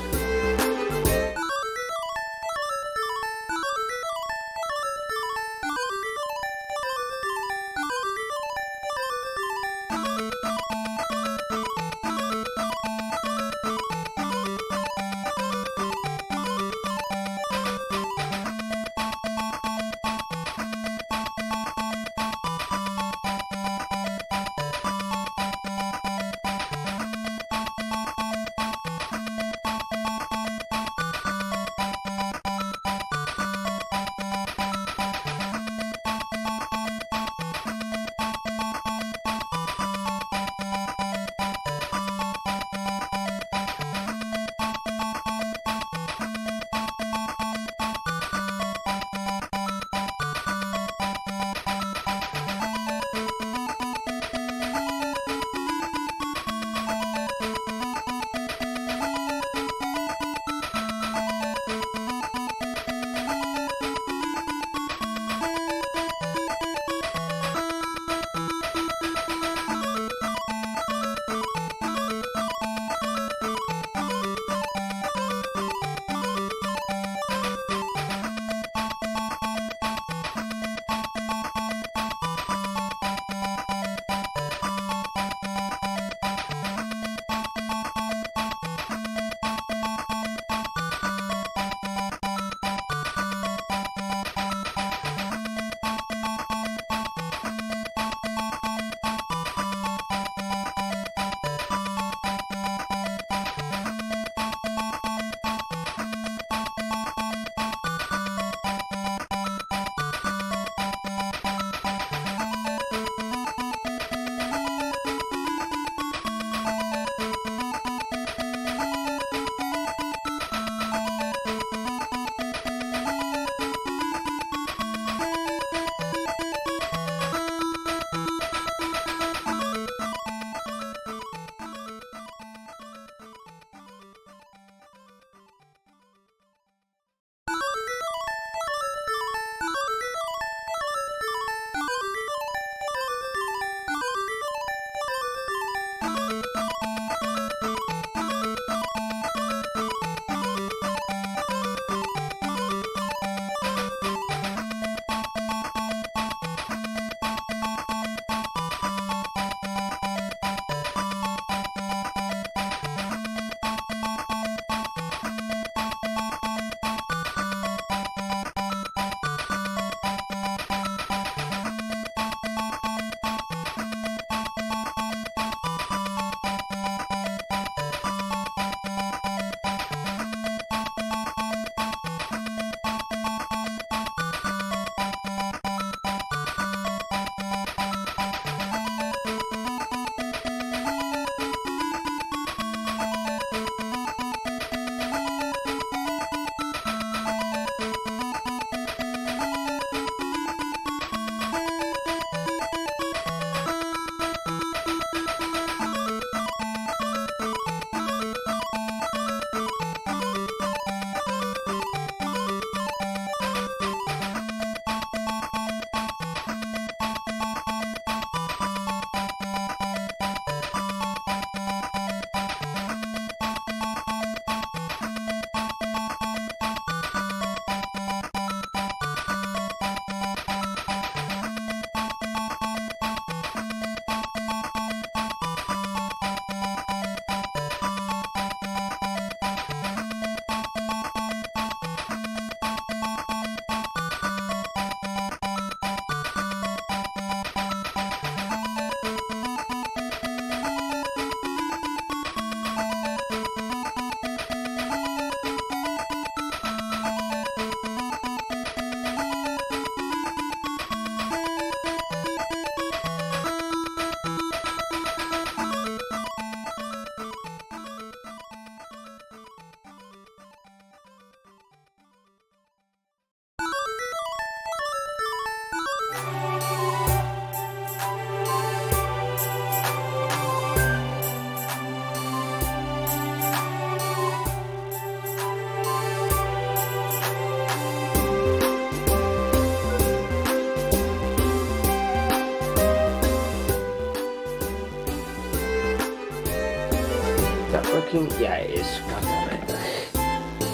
[SPEAKER 1] Is that working? Yeah, it is. God damn it.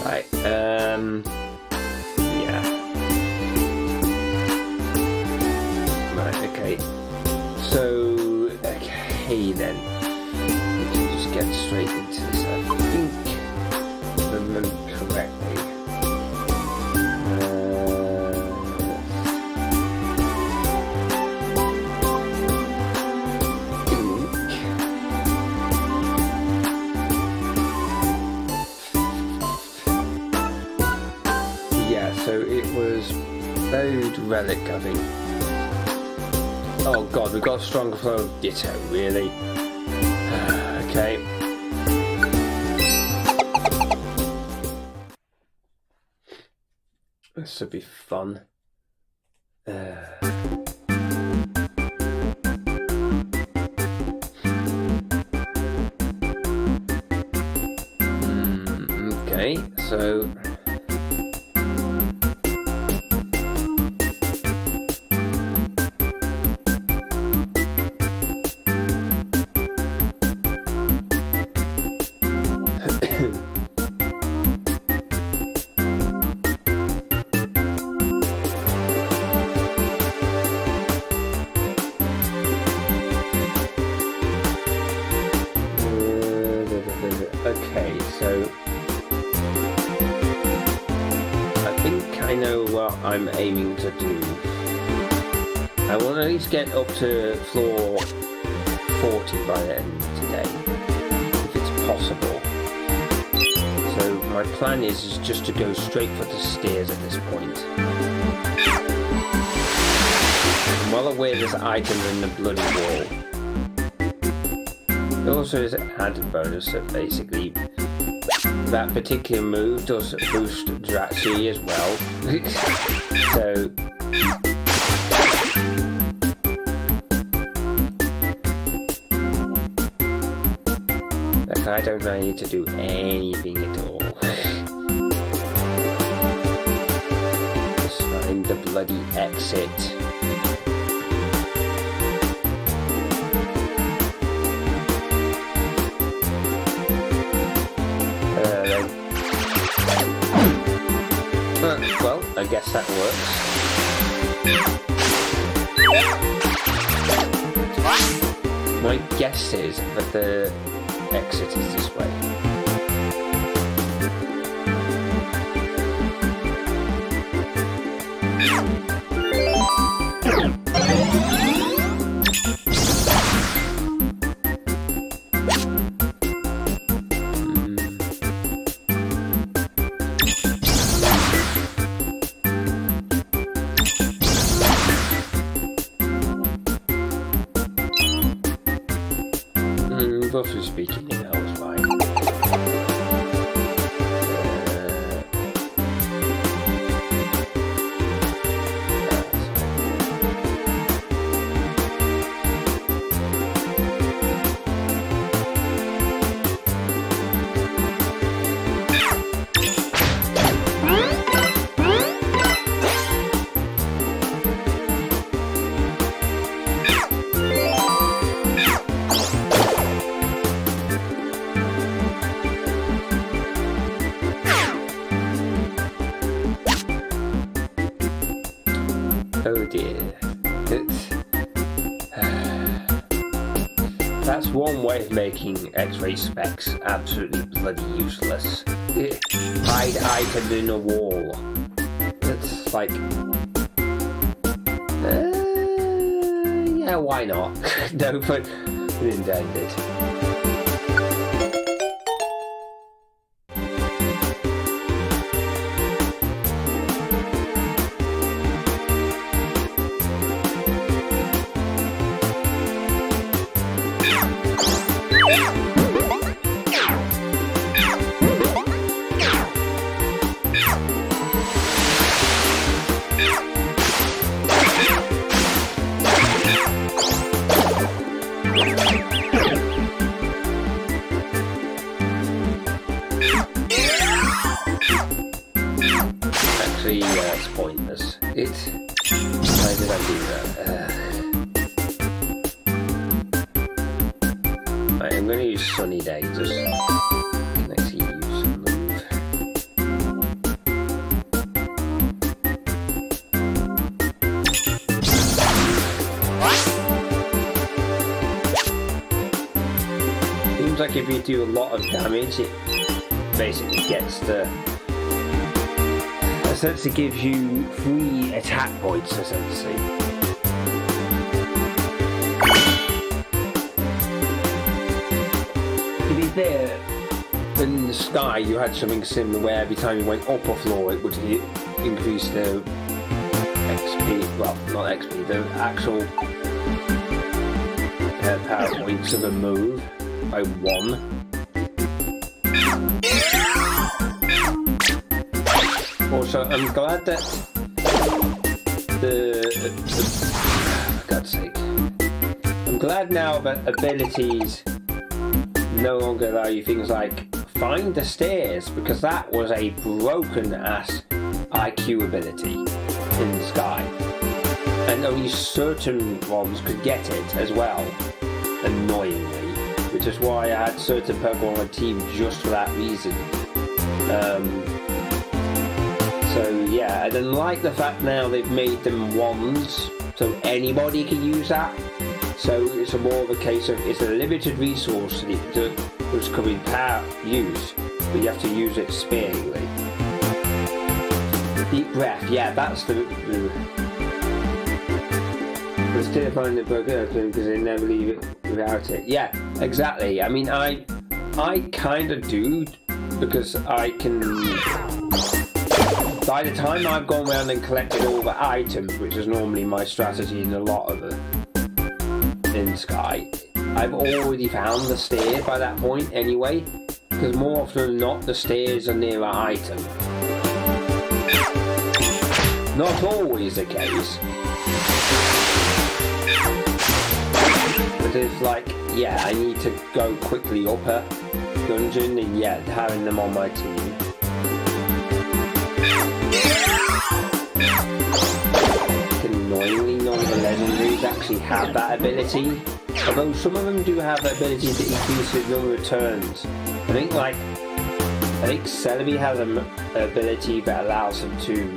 [SPEAKER 1] Right, yeah. Right, okay. So, okay then. We can just get straight into this, I think, if I remember correctly. So it was Bowed Relic, I think. Oh god, we've got a stronger flow of Ditto, really? Okay. This should be fun. Okay, so... Okay, so I think I know what I'm aiming to do. I want to at least get up to floor 40 by the end of today, if it's possible. So my plan is just to go straight for the stairs at this point. I'm well aware there's items in the bloody wall. There also is an added bonus that basically that particular move does boost Draxi as well. So like, I don't really need to do anything at all. Just find the bloody exit. Well, I guess that works. My guess is that the exit is this way. Roughly speaking, that was fine. Oh dear. That's one way of making X-ray specs absolutely bloody useless. Hide item in a wall. It's like... yeah, why not? No, but intended. Actually, it's pointless. Why did I do that? Right, I'm going to use Sunny Day, just next to use some move. Seems like if you do a lot of damage, it basically gets the... essentially gives you 3 attack points, essentially. To be fair, in the Sky you had something similar where every time you went up a floor it would increase the XP, well not XP, the actual power points of a move by 1. Also, I'm glad that for God's sake, I'm glad now that abilities no longer allow you things like find the stairs, because that was a broken ass IQ ability in the Sky, and only certain ones could get it as well, annoyingly, which is why I had certain Pokemon on my team just for that reason. So yeah, I don't like the fact now they've made them wands, so anybody can use that. So it's a more of a case of it's a limited resource which can be power use, but you have to use it sparingly. Deep breath, yeah, that's the. But still find the book open because they never leave it without it. Yeah, exactly. I mean, I kind of do, because I can. By the time I've gone around and collected all the items, which is normally my strategy in a lot of it in Sky, I've already found the stairs by that point anyway, because more often than not the stairs are near an item. Not always the case, but it's like, yeah, I need to go quickly up a dungeon, and yeah, having them on my team. Annoyingly, none of the legendaries actually have that ability, although some of them do have the ability to increase the number of turns. I think Celebi has an ability that allows him to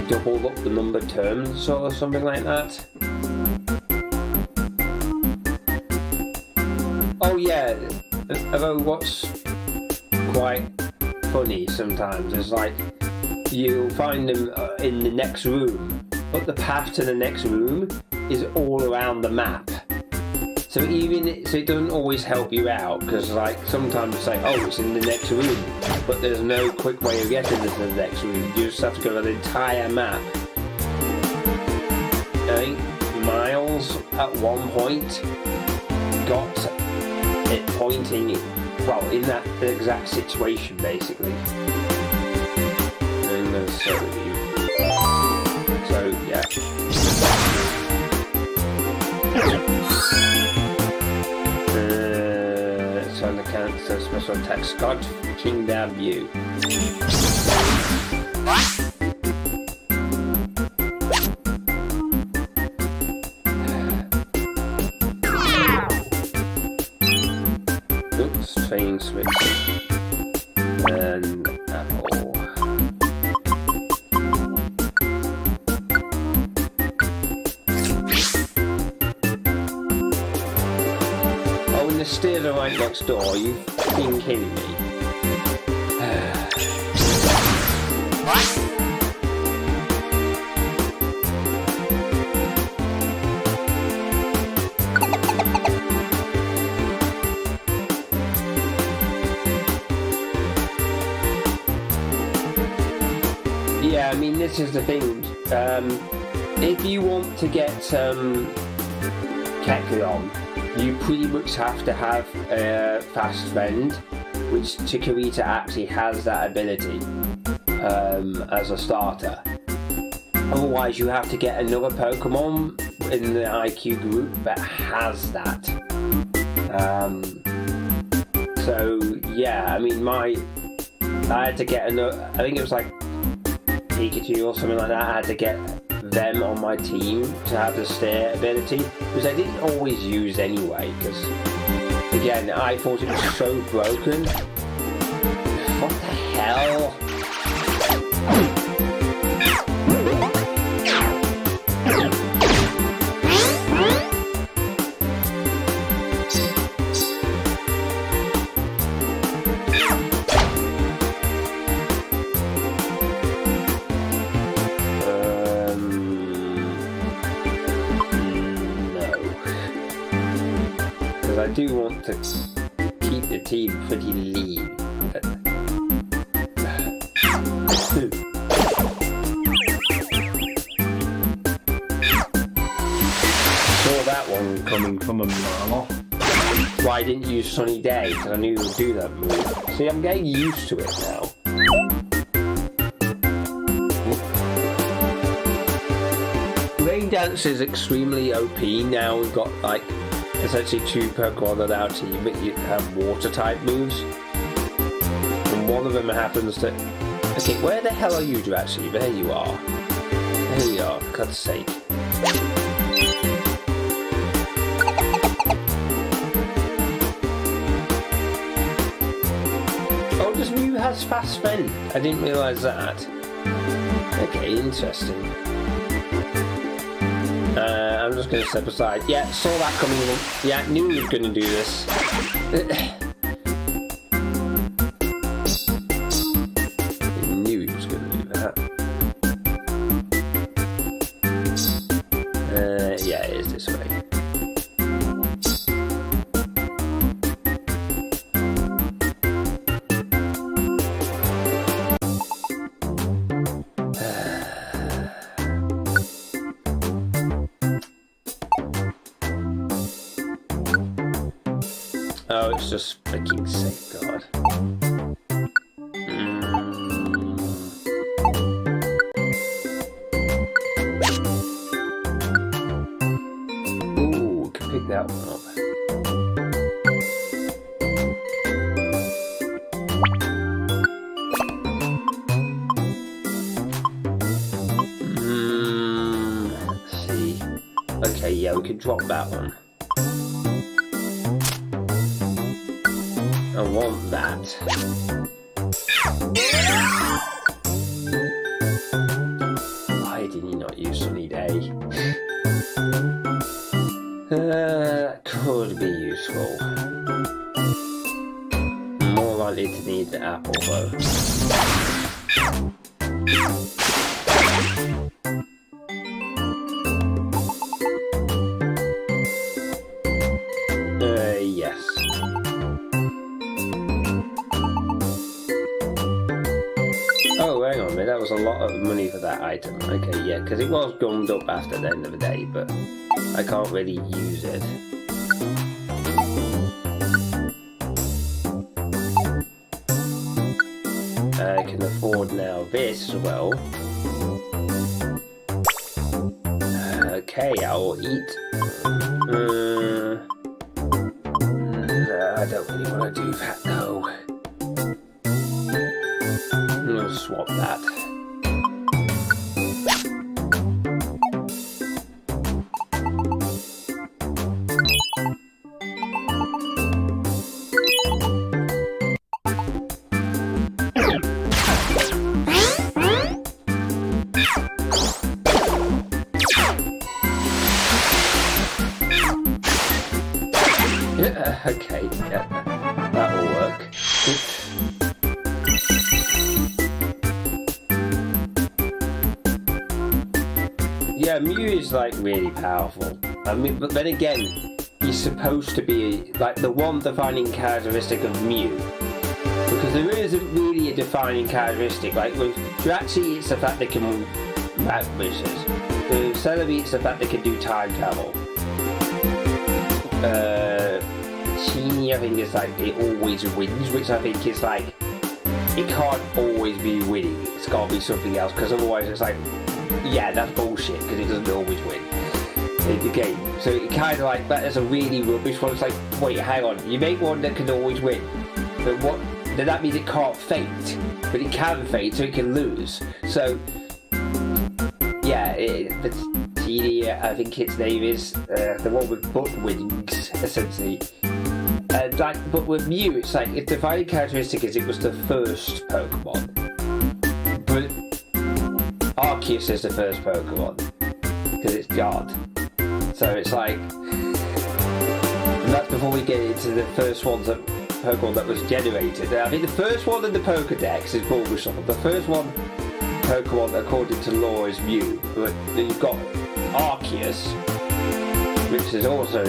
[SPEAKER 1] double up the number of turns or something like that. Oh yeah, although what's quite funny sometimes is like, you'll find them in the next room, but the path to the next room is all around the map. So it doesn't always help you out, because like sometimes it's like, oh, it's in the next room, but there's no quick way of getting to the next room. You just have to go to the entire map. I think Miles at one point got it pointing, well, in that exact situation basically. So yeah. So on the counter special attack, Scott King debut. Oops, train switch. And apple. The stairs are right next door. Are you fucking kidding me? Yeah, I mean, this is the thing. If you want to get Kecleon, you pretty much have to have a fast friend, which Chikorita actually has that ability as a starter. Otherwise, you have to get another Pokemon in the IQ group that has that. So yeah, I mean, I had to get another. I think it was like Pikachu or something like that. I had to get them on my team to have the stare ability, which I didn't always use anyway, because again, I thought it was so broken. What the hell? I do want to keep the team pretty lean. Saw that one coming from a mile off. Why didn't you use Sunny Day? Because I knew you would do that move. See, I'm getting used to it now. Rain Dance is extremely OP now. We've got like essentially 2 Pokemon on our team, but you have water type moves. And one of them happens to... Okay, where the hell are you actually? There you are. There you are, for God's sake. Oh, this Mew has Fast Fend. I didn't realise that. Okay, interesting. I'm just going to step aside. Yeah, saw that coming in. Yeah, knew he was going to do this. Knew he was going to do that. Yeah, it is this way. Oh, it's just freaking safeguard. Ooh, can pick that one up. Let's see. Okay, yeah, we could drop that one. I want that. Why did you not use Sunny Day? That could be useful. More likely to need the apple though. Yes. Oh, hang on a minute, that was a lot of money for that item. Okay, yeah, because it was gummed up after the end of the day, but I can't really use it. I can afford now this as well. Okay, I'll eat. I don't really want to do that though. We'll swap that. Okay, yeah, that'll work. Yeah, Mew is like really powerful. I mean, but then again, he's supposed to be like the one defining characteristic of Mew. Because there isn't really a defining characteristic. Like with Jirachi, it's the fact they can mount wishes. The Celebi, it's the fact they can do time travel. Genie, I think, is like it always wins, which I think is like it can't always be winning. It's got to be something else, because otherwise it's like, yeah, that's bullshit, because it doesn't always win in the game. So it kind of like that is a really rubbish one. It's like, wait, hang on, you make one that can always win, but what? Then that means it can't fate, but it can fate, so it can lose. So yeah, yeah, the TD, I think its name is the one with butt wings, essentially. But with Mew, it's like its defining characteristic is it was the first Pokemon. But Arceus is the first Pokemon because it's God. So it's like, and that's before we get into the first ones that Pokemon that was generated. I think the first one in the Pokedex is Bulbasaur. The first one Pokemon according to lore is Mew. But then you've got Arceus, which is also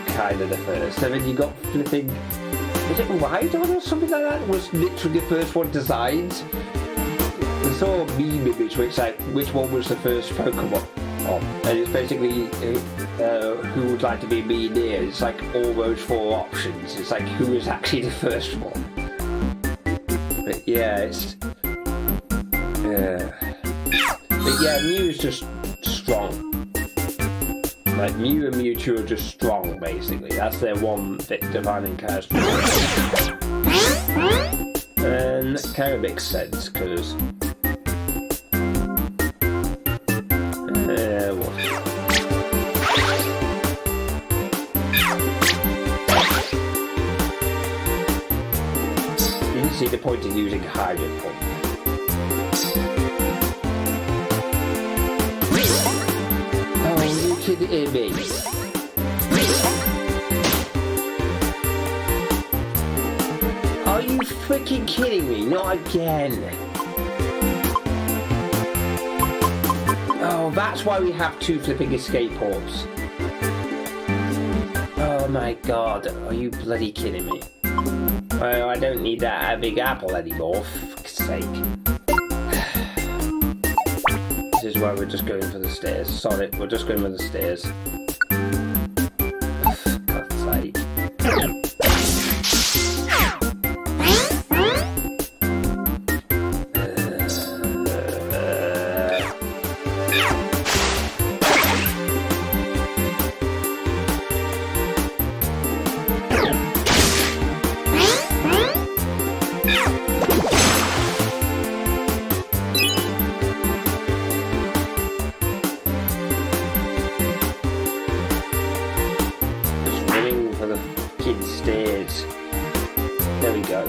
[SPEAKER 1] kind of the first. And then you got flipping, was it Rhydon or something like that? It was literally the first one designed. I saw a meme image which like which one was the first Pokemon on, and it's basically who would like to be a millionaire. It's like all those 4 options. It's like who is actually the first one. But yeah, it's but yeah, Mew is just strong. Like Mew and Mewtwo are just strong, basically. That's their one defining characteristic. And that kind of makes sense, because what? You can see the point of using Hydro Pump. Kidding me? Are you freaking kidding me? Not again. Oh, that's why we have 2 flipping escape ports. Oh my god, are you bloody kidding me? Well, I don't need that big apple anymore, for fuck's sake. This is why we're just going for the stairs. Sorry, we're just going for the stairs. For God's sake. Stairs. There we go.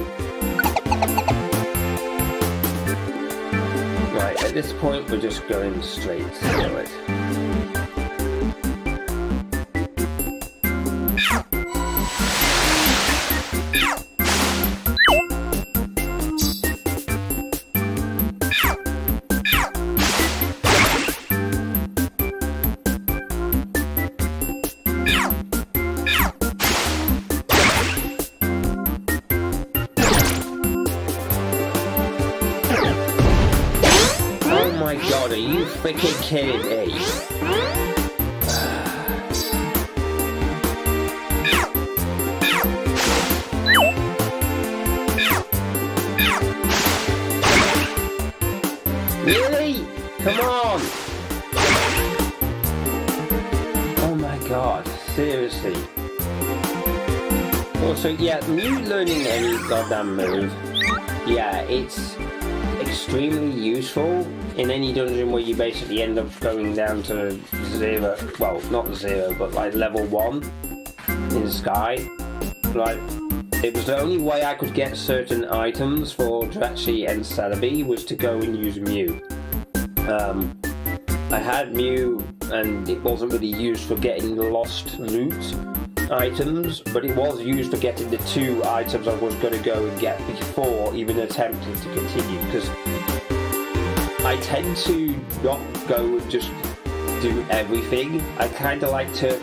[SPEAKER 1] Right, at this point we're just going straight through it. Oh my god, are you freaking kidding me? Really? Come on! Oh my god, seriously. Also, yeah, Mew learning any goddamn move, yeah, it's extremely useful in any dungeon where you basically end up going down to 0, well, not 0, but like level 1 in Sky. Like, it was the only way I could get certain items for Jirachi and Celebi was to go and use Mew. I had Mew and it wasn't really used for getting the lost loot items, but it was used for getting the 2 items I was going to go and get before even attempting to continue, because I tend to not go and just do everything. I kind of like to,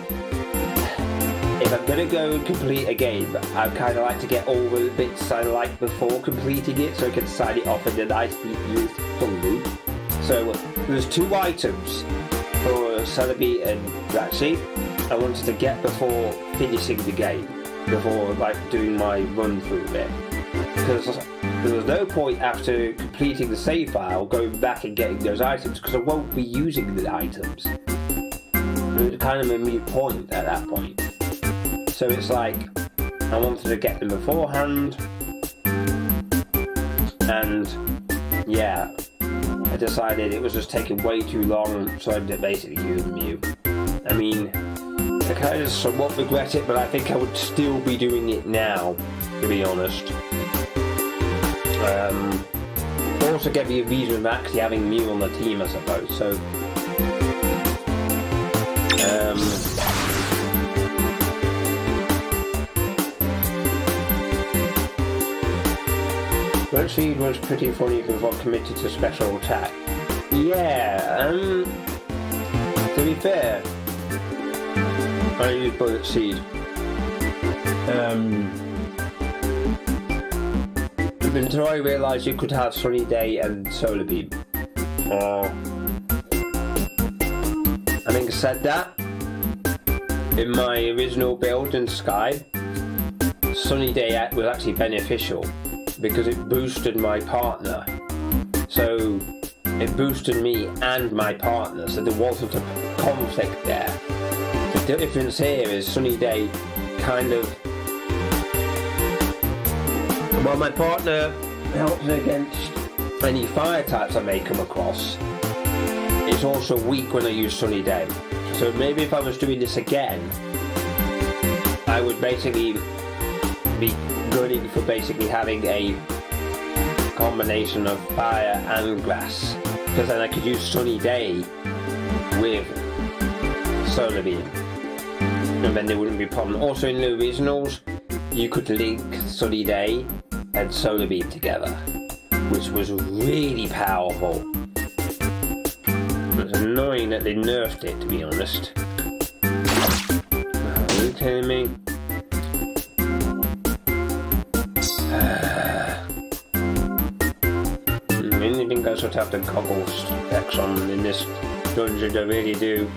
[SPEAKER 1] if I'm going to go and complete a game, I kind of like to get all the bits I like before completing it, so I can sign it off and then I use some loot. So there's 2 items for Celebi and Jirachi I wanted to get before finishing the game, before like doing my run through it, because there was no point after completing the save file going back and getting those items, because I won't be using the items. It was kind of a moot point at that point. So it's like I wanted to get them beforehand, and yeah, I decided it was just taking way too long, so I basically used Mew. I mean, I kind of somewhat regret it, but I think I would still be doing it now, to be honest. Also get the reason of actually having Mew on the team, I suppose, so... Seed was pretty funny because I committed to special attack. Yeah, to be fair, I used Bullet Seed. Until I realised you could have Sunny Day and Solar Beam. Having said that, in my original build in Sky, Sunny Day was actually beneficial because it boosted my partner. So it boosted me and my partner, so there wasn't a conflict there. The difference here is Sunny Day kind of... While my partner helps against any fire types I may come across, it's also weak when I use Sunny Day. So maybe if I was doing this again, I would basically be gunning for basically having a combination of fire and grass, because then I could use Sunny Day with Solar Beam, and then there wouldn't be a problem. Also in the originals, you could link Sunny Day and Solar Beam together, which was really powerful. It was annoying that they nerfed it, to be honest. Are you kidding me? Anything goes to have the goggles specs on in this dungeon, I really do.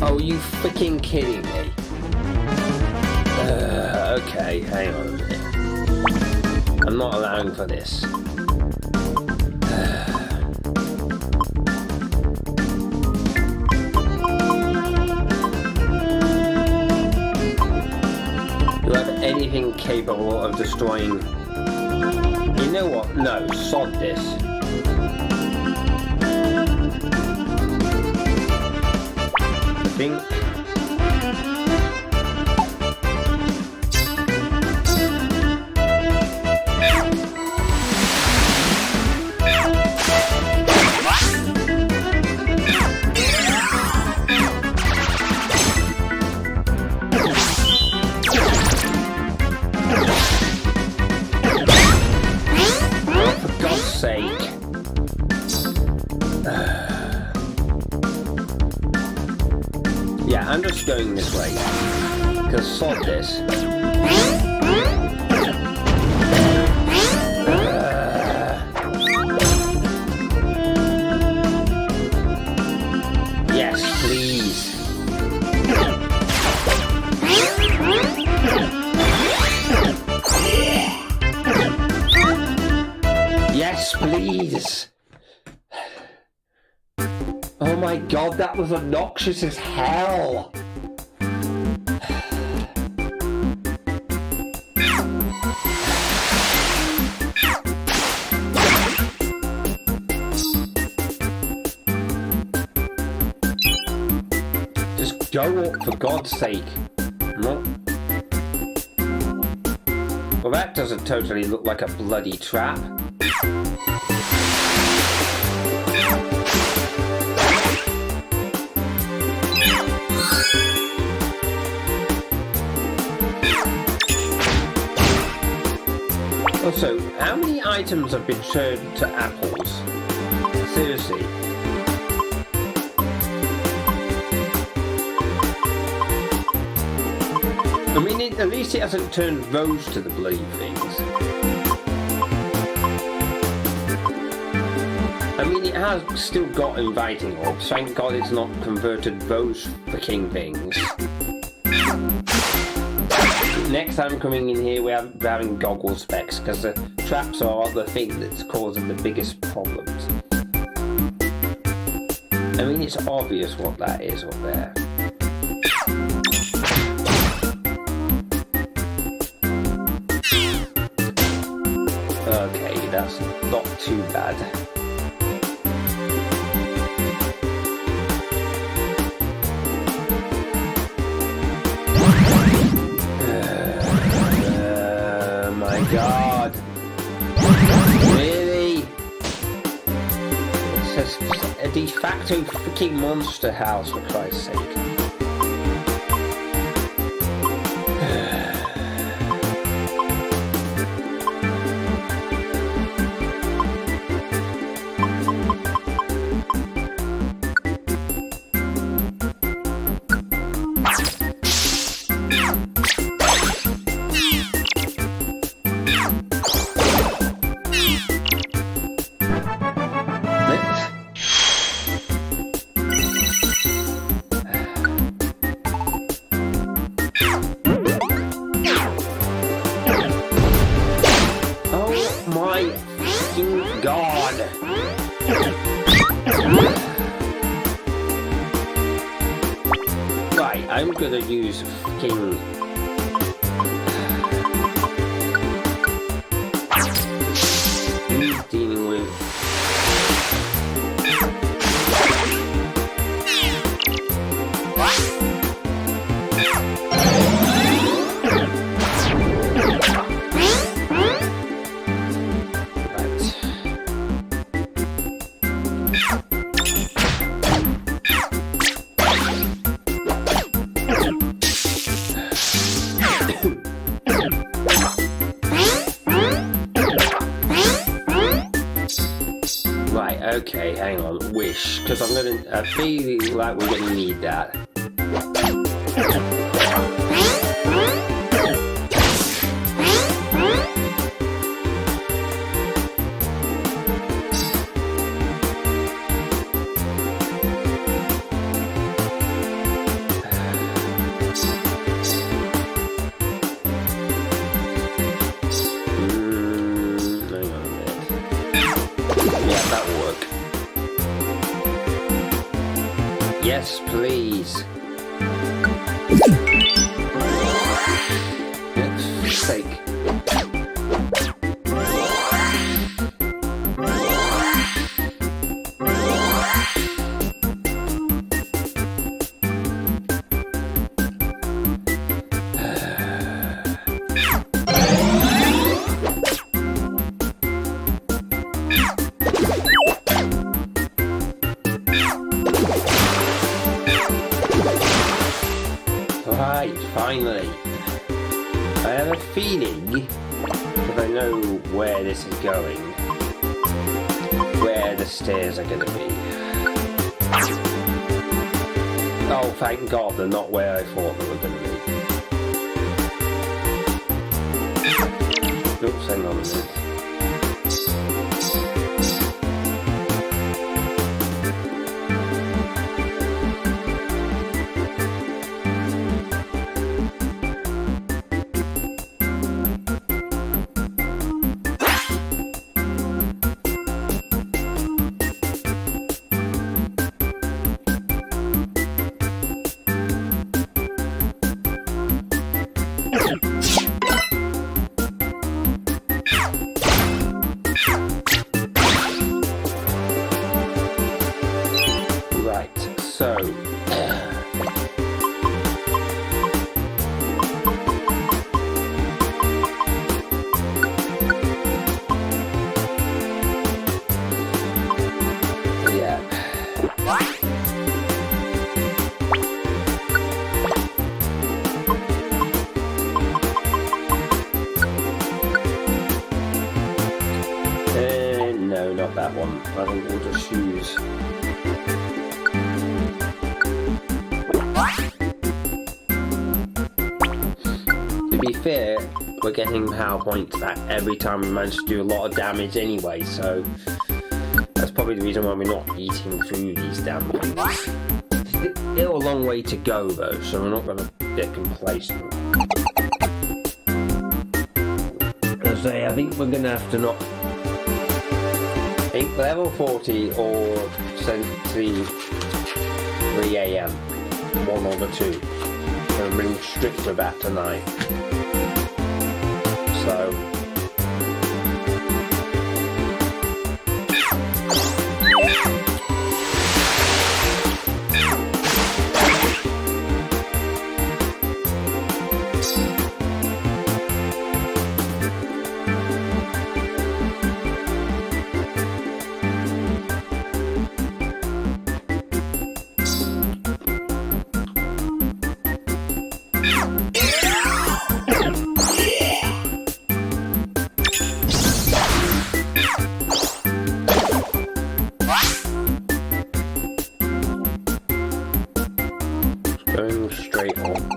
[SPEAKER 1] Oh, you freaking kidding me? Okay, hang on a minute. I'm not allowing for this. Do I have anything capable of destroying... You know what? No, sod this. I think... Yeah, I'm just going this way, because sod this. Yes, please. Yes, please. Oh my god, that was obnoxious as hell! Just go up, for God's sake. No. Well, that doesn't totally look like a bloody trap. Also, how many items have been turned to apples? Seriously. I mean, at least it hasn't turned rose to the bloody things. I mean, it has still got inviting orbs. Thank God it's not converted those freaking things. Next time coming in here, we're having goggle specs, because the traps are the thing that's causing the biggest problems. I mean, it's obvious what that is up there. Okay, that's not too bad. God, really? It's a de facto freaking monster house, for Christ's sake. Right, I'm gonna use fucking dealing with okay, hang on, wish, because I feel like we're gonna need that. Yes, please. Next sake. Right, finally. I have a feeling that I know where this is going. Where the stairs are going to be. Oh, thank God they're not where I thought they were going to be. Oops, hang on a minute. So, yeah. No, not that one. I think we'll just use... To be fair, we're getting power points back every time we manage to do a lot of damage anyway, so that's probably the reason why we're not eating through these damn things. Still a long way to go though, so we're not going to get complacent. As I say, I think we're going to have to not... I think level 40 or 23 AM, one or the two. And bring strict to that tonight. So... going straight on.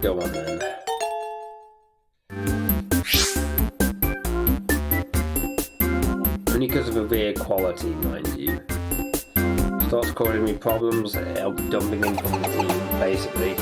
[SPEAKER 1] Go on then. Only because of a weird quality, mind you. Starts causing me problems, I'll be dumping in from the team, basically.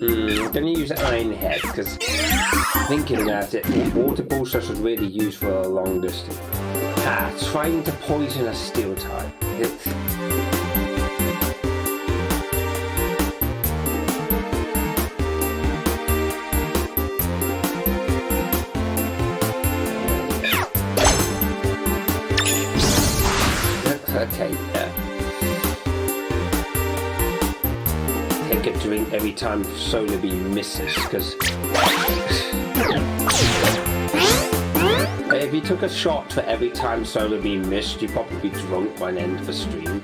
[SPEAKER 1] I'm going to use Iron Head because thinking about it, water booster should really use for a long distance. Trying to poison a steel type. Okay, take a drink every time Solar Beam misses, because if you took a shot for every time Solar Beam missed, you'd probably be drunk by the end of the stream.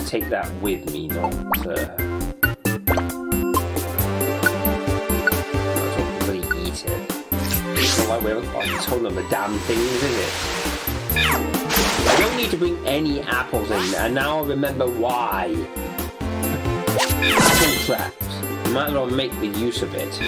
[SPEAKER 1] Take that with me, not really eat it. It's not like we haven't got a ton of the damn things, is it? I don't need to bring any apples in, and now I remember why. Apple traps. Might as well make the use of it.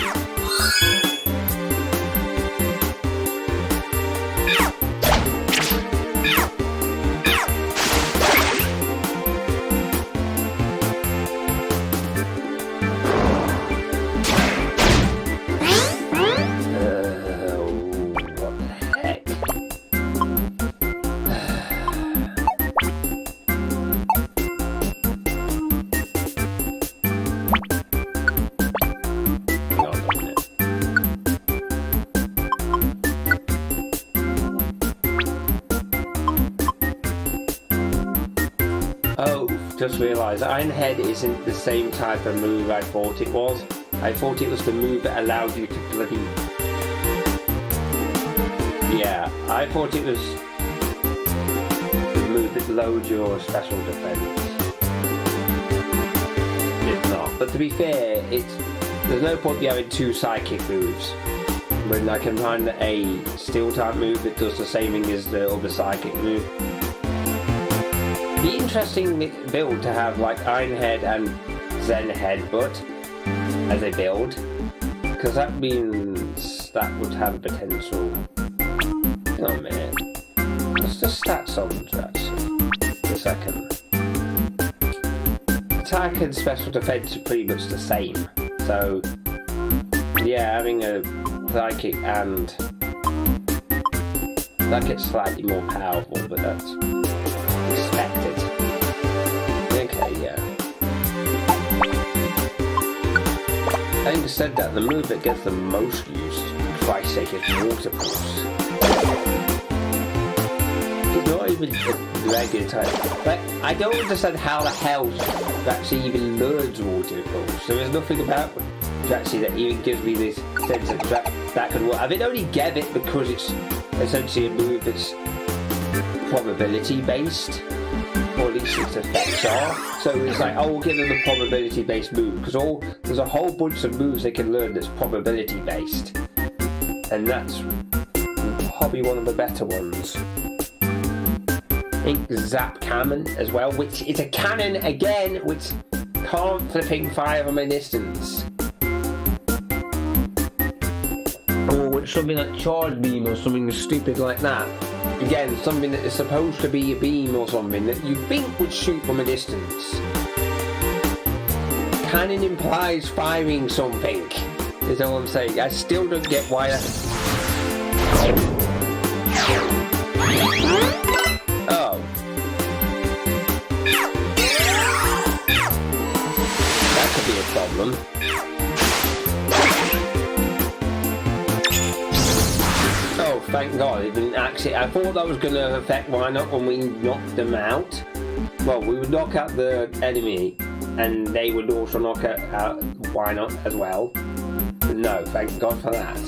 [SPEAKER 1] just realised Iron Head isn't the same type of move I thought it was. I thought it was the move that allowed you to bloody... Yeah, I thought it was the move that loads your special defense. It's not. But to be fair, there's no point in having two psychic moves when I can find a steel type move that does the same thing as the other psychic move. Be interesting build to have like Iron Head and Zen Headbutt as a build, because that means that would have potential. Hang on a minute. What's the stats on that? A second. Attack and special defense are pretty much the same. So yeah, having a psychic and that gets slightly more powerful, but that's expected. Okay, yeah. Having said that, the move that gets the most use, for Christ's sake, is Water Pulse. It's not even a regular type. Like, I don't understand how the hell that actually even learns Water Pulse. There is nothing about actually that even gives me this sense that can work. I mean, only get it because it's essentially a move that's probability based, or at least its effects are. So it's like, oh, we'll give them a probability based move, because there's a whole bunch of moves they can learn that's probability based, and that's probably one of the better ones. I think Zap Cannon as well, which is a cannon again, which can't flipping fire from a distance. Or something like Charge Beam or something stupid like that. Again, something that is supposed to be a beam or something that you think would shoot from a distance. Cannon implies firing something, is all I'm saying. I still don't get why that... Oh. That could be a problem. Oh, thank God, it didn't actually... I thought that was going to affect Why Not when we knocked them out. Well, we would knock out the enemy, and they would also knock out Why Not as well. But no, thank God for that.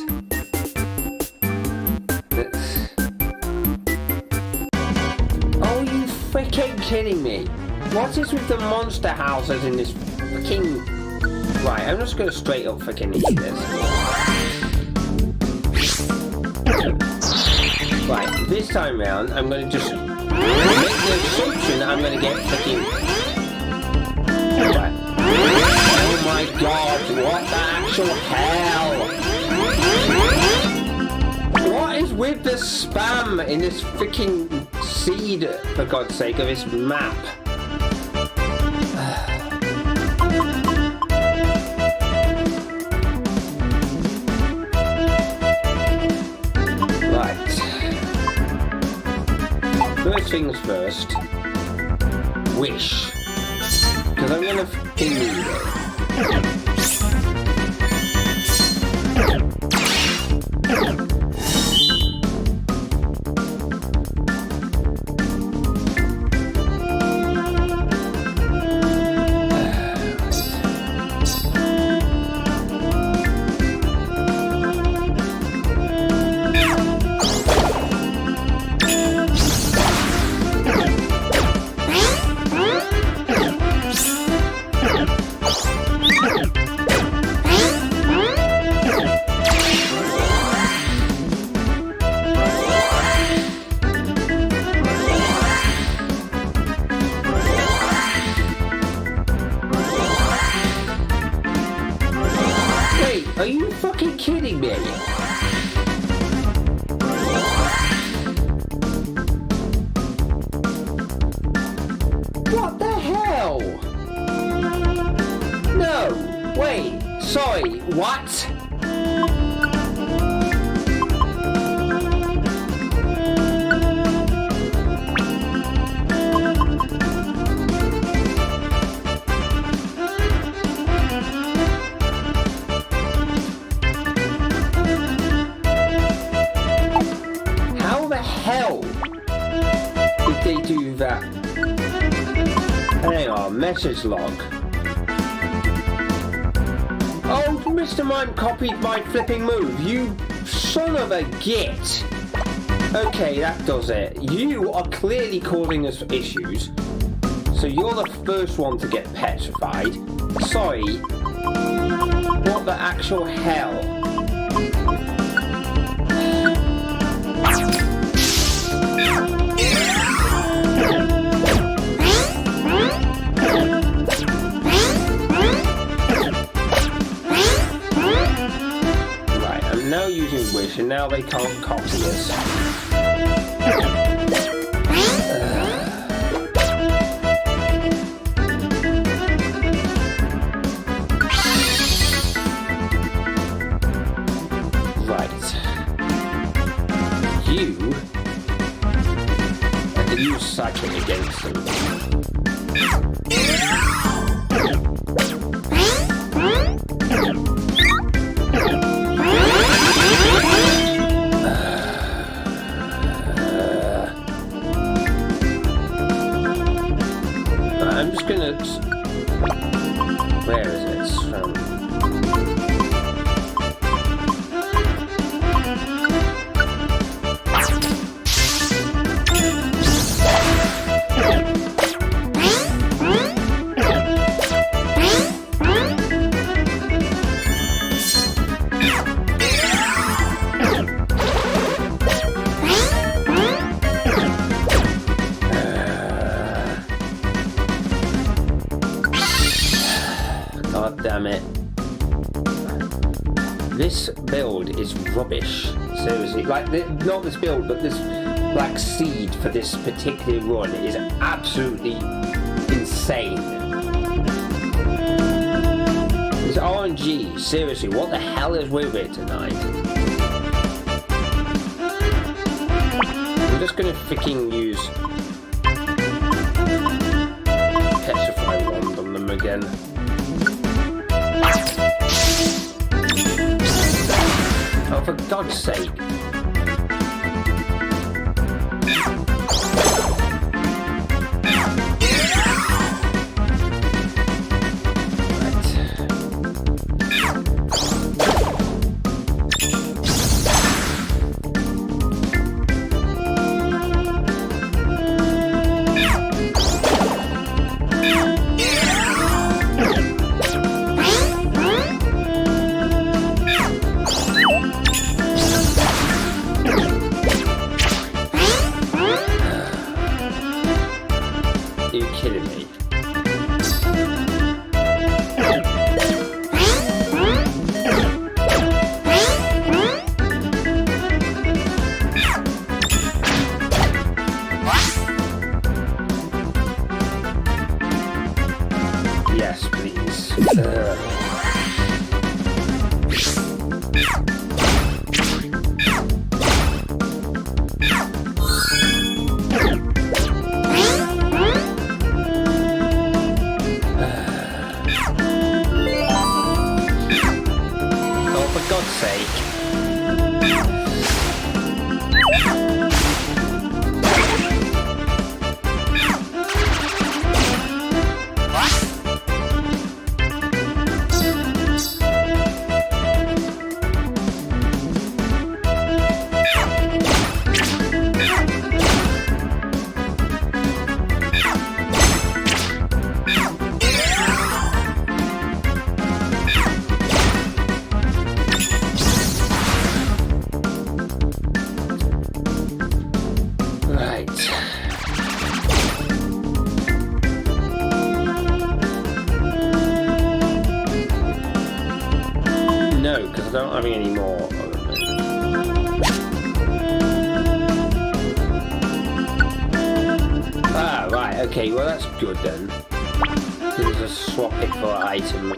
[SPEAKER 1] Oh, you freaking kidding me? What is with the monster houses in this freaking... Right, I'm just going to straight up freaking eat this. Right, this time round, I'm going to just make the assumption that I'm going to get freaking... Right. Oh my God, what the actual hell? What is with the spam in this freaking seed, for God's sake, of this map? First things first, wish, because I'm going to f***ing need it. Are you fucking kidding me? What the hell? No, wait, sorry, what? Hell did they do that? Hang on. message log. Oh, Mr. Mime copied my flipping move. You son of a git. Okay, that does it. You are clearly causing us issues. So you're the first one to get petrified. Sorry. What the actual hell? Right, I'm now using Wish and now they can't copy us. Cycling against them. I'm just gonna. Where is it? God damn it. This build is rubbish. Seriously. Like, not this build, but this, like, seed for this particular run is absolutely insane. This RNG, seriously, what the hell is with it tonight? I'm just gonna freaking use Petrify Wand on them again. Oh, for God's sake. Are you kidding me? Yes, please. Oh, for God's sake. No, because I don't have any more of them. Ah, right, okay, well that's good then. There's a swap it for an item.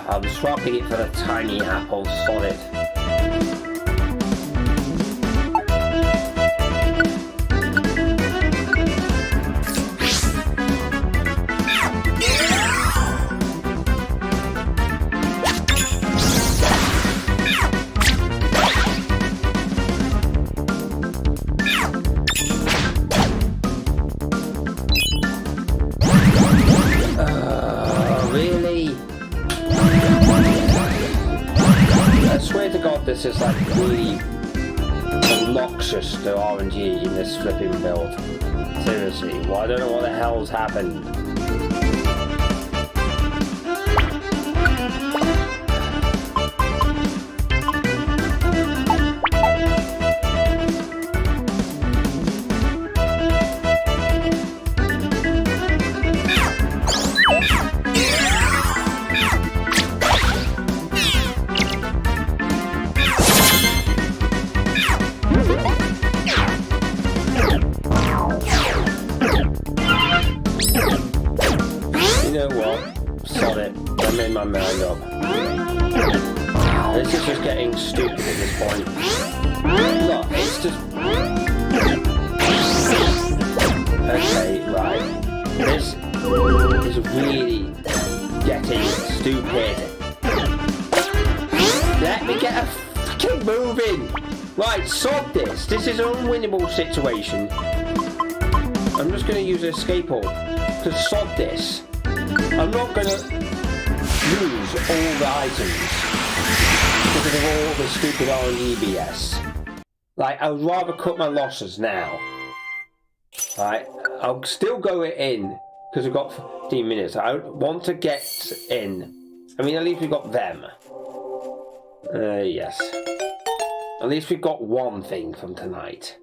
[SPEAKER 1] I'll be swapping it for the tiny apple solid. to God this is like really obnoxious to RNG in this flipping build. Seriously, well, I don't know what the hell's happened. My mind up. This is just getting stupid at this point. Look, it's just... Okay, right. This is really getting stupid. Let me get a fucking moving! Right, sod this. This is an unwinnable situation. I'm just going to use an escape hole to sod this. I'm not going to lose all the items because of all the stupid RNG BS. Like, I would rather cut my losses now. Right, I'll still go in because we've got 15 minutes. I want to get in. I mean, at least we've got them. Yes. At least we've got one thing from tonight.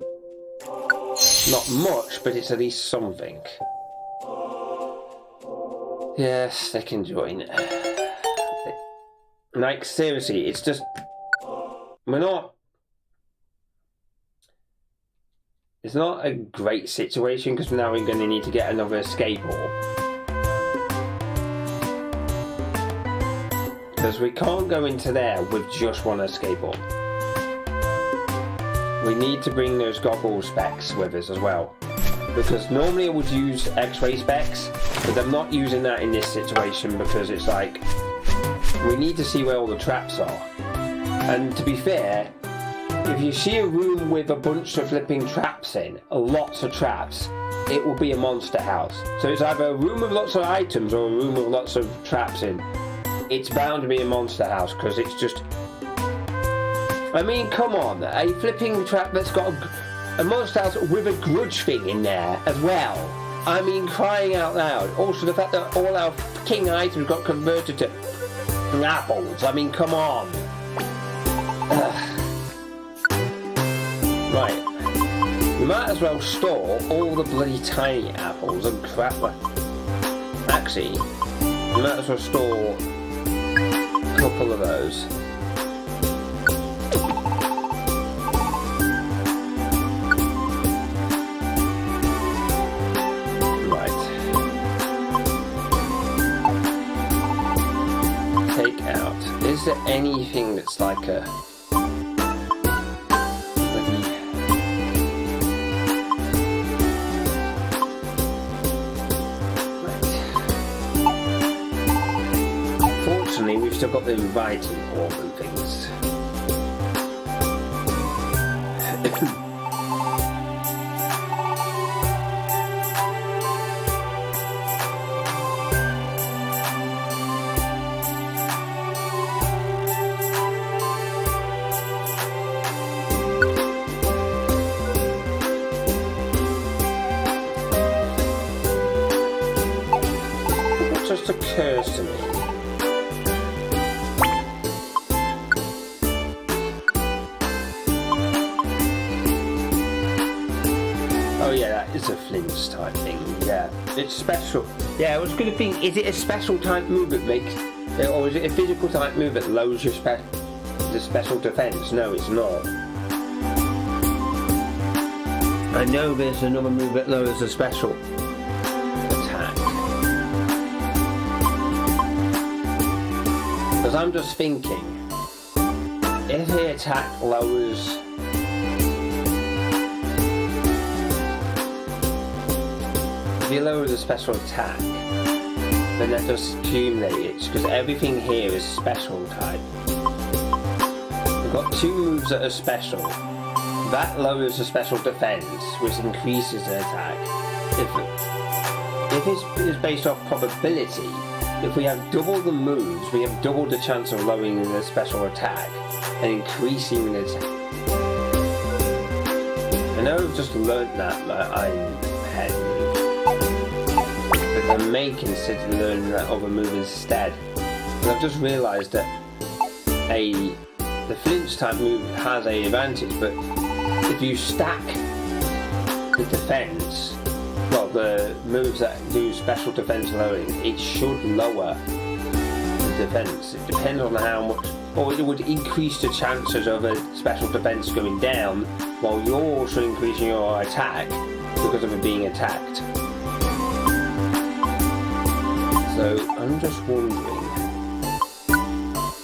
[SPEAKER 1] Not much, but it's at least something. Yes, they can join. Like, seriously, it's just... We're not... It's not a great situation, because now we're going to need to get another escape orb. Because we can't go into there with just one escape orb. We need to bring those goggle specs with us as well. Because normally I would use X-ray specs, but I'm not using that in this situation because it's like... We need to see where all the traps are. And to be fair, if you see a room with a bunch of flipping traps in, lots of traps, it will be a monster house. So it's either a room with lots of items or a room with lots of traps in. It's bound to be a monster house because it's just... I mean, come on, a flipping trap that's got a monster house with a grudge thing in there as well. I mean, crying out loud. Also, the fact that all our king items got converted to apples. I mean, come on. Right. We might as well store all the bloody tiny apples and crap. Actually, we might as well store a couple of those. Is there anything that's like a... Fortunately, we've still got the inviting orb and things. Just occurs to me. Oh yeah, that is a Flint's type thing. Yeah, it's special. Yeah, I was going to think, is it a special type move that makes, or is it a physical type move that lowers your the special defense? No, it's not. I know there's another move that lowers the special attack. Because I'm just thinking, if the attack lowers... If you lower the special attack, then that does accumulate it, because everything here is special type. We've got two moves that are special. That lowers the special defense, which increases the attack. If it's based off probability, if we have double the moves, we have double the chance of lowering the special attack and increasing the attack. I know I've just learnt that I'm head move, but I may consider learning that other move instead. And I've just realised that the flinch type move has an advantage, but if you stack the defense, well, the moves that do special defense lowering, it should lower the defense. It depends on how much, or it would increase the chances of a special defense going down, while you're also increasing your attack because of it being attacked. So I'm just wondering.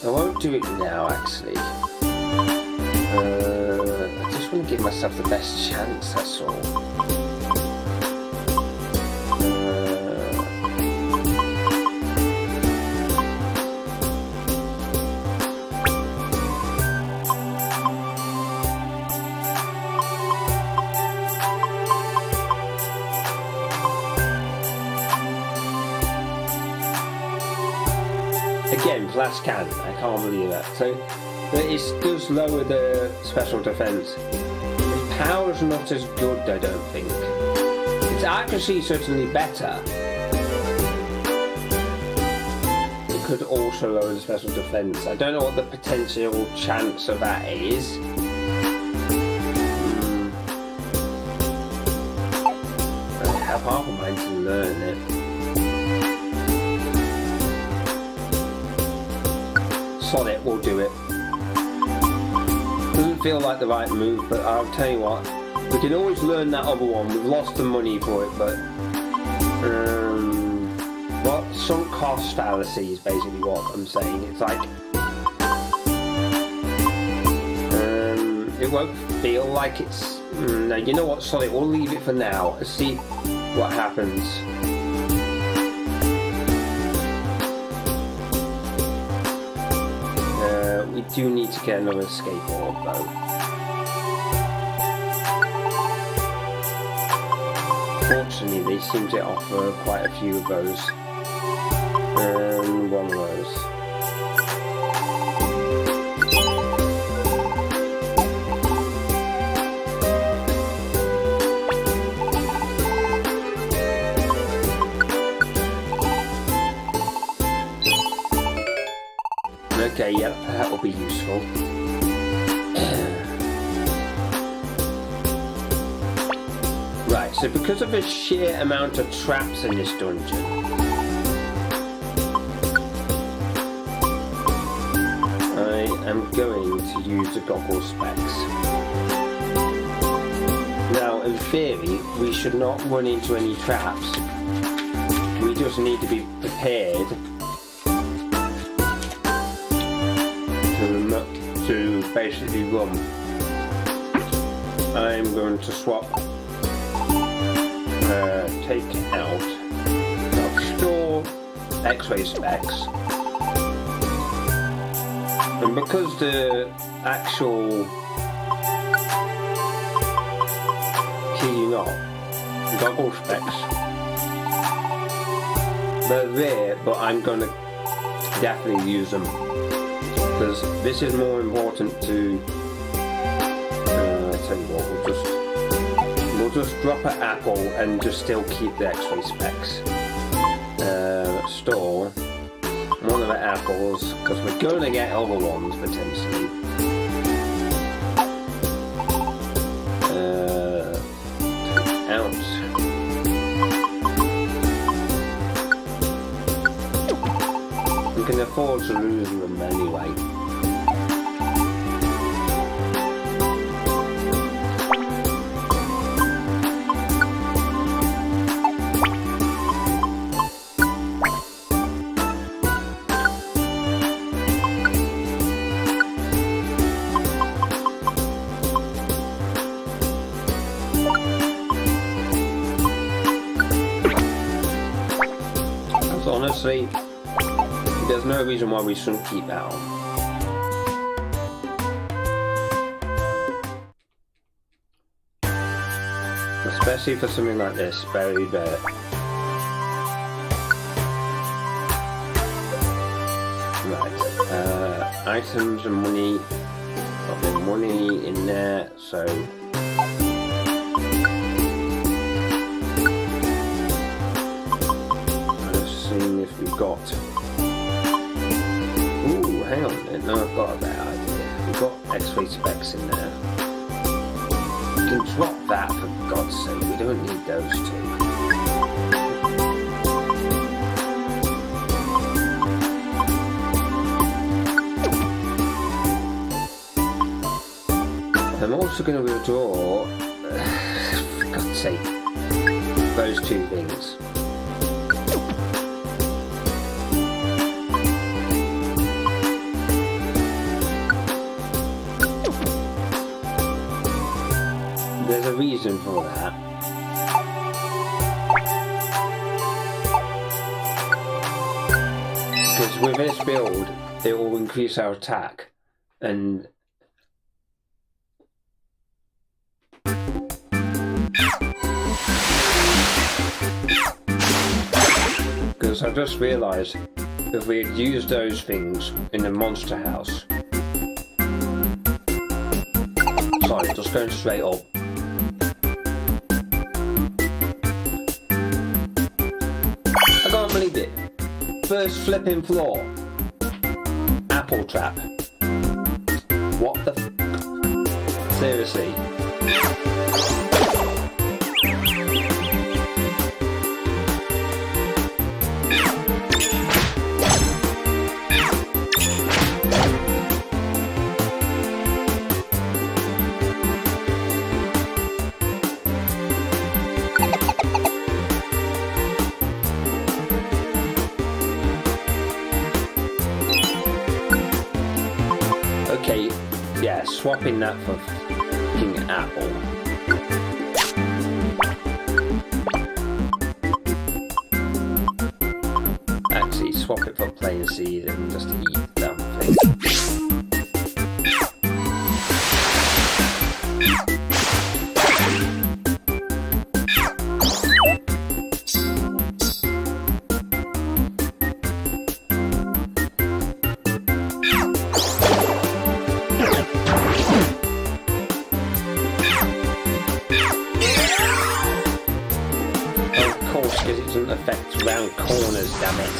[SPEAKER 1] I won't do it now, actually. I just want to give myself the best chance, that's all. Again, Flash can. I can't believe that. So, but it does lower the special defense. The power's not as good, I don't think. It's accuracy certainly better. It could also lower the special defense. I don't know what the potential chance of that is. I have half a mind to learn it. Solid will do it. Doesn't feel like the right move, but I'll tell you what, we can always learn that other one. We've lost the money for it, but well, sunk cost fallacy is basically what I'm saying. It's like it won't feel like it's no, you know what, Solid, we'll leave it for now. Let's see what happens. We do need to get another skateboard though. Fortunately, they seem to offer quite a few of those. And one of those. Okay, yep, that will be useful. Right, so because of the sheer amount of traps in this dungeon, I am going to use the goggle specs. Now, in theory, we should not run into any traps. We just need to be prepared to basically run. I'm going to swap, take out, I'll store X-ray specs, and because the actual goggle specs, they're there, but I'm going to definitely use them. Because this is more important to tell you what, we'll just drop an apple and just still keep the X-ray specs. Store one of the apples because we're going to get other ones potentially. Out. We can afford to lose them anyway. Because honestly, there's no reason why we shouldn't keep that on. Especially for something like this, very Items and money. Got the money in there, so. Let's see if we've got. Ooh, hang on a minute. No, I've got a better idea. We've got X-ray specs in there. We can drop that for God's sake. We don't need those two. I'm also going to withdraw, for God's sake, those two things. There's a reason for that. Because with this build, it will increase our attack, and because I just realised if we had used those things in the monster house. Sorry, just going straight up. I can't believe it. First flipping floor. Apple trap. What the f? Seriously. Okay, yeah, swapping that for fucking apple. Actually, swap it for plain seed and just eat that thing. Because it doesn't affect round corners, damn it.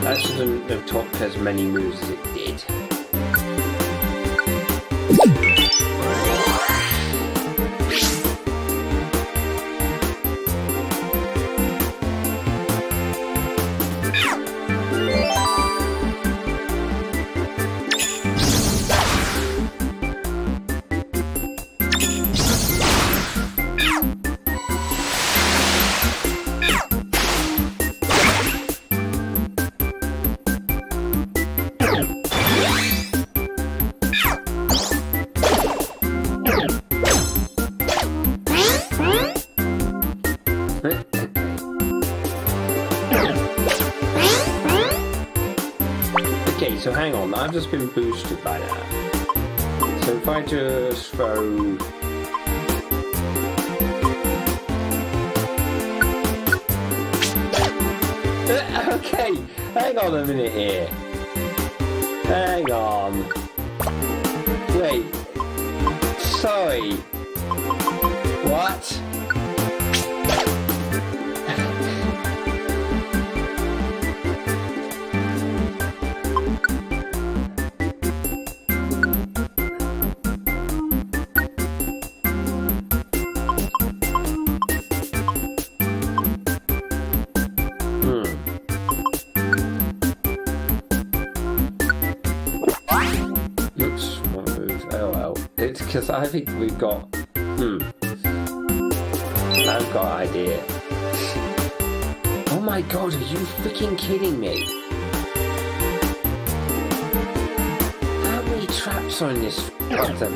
[SPEAKER 1] That shouldn't have took as many moves as it did. Okay, so hang on, I've just been boosted by that. So if I just throw... Okay, hang on a minute here. Hang on. Wait. Sorry. What? Because I think we've got... I've got an idea. Oh my god, are you freaking kidding me? How many traps are in this button?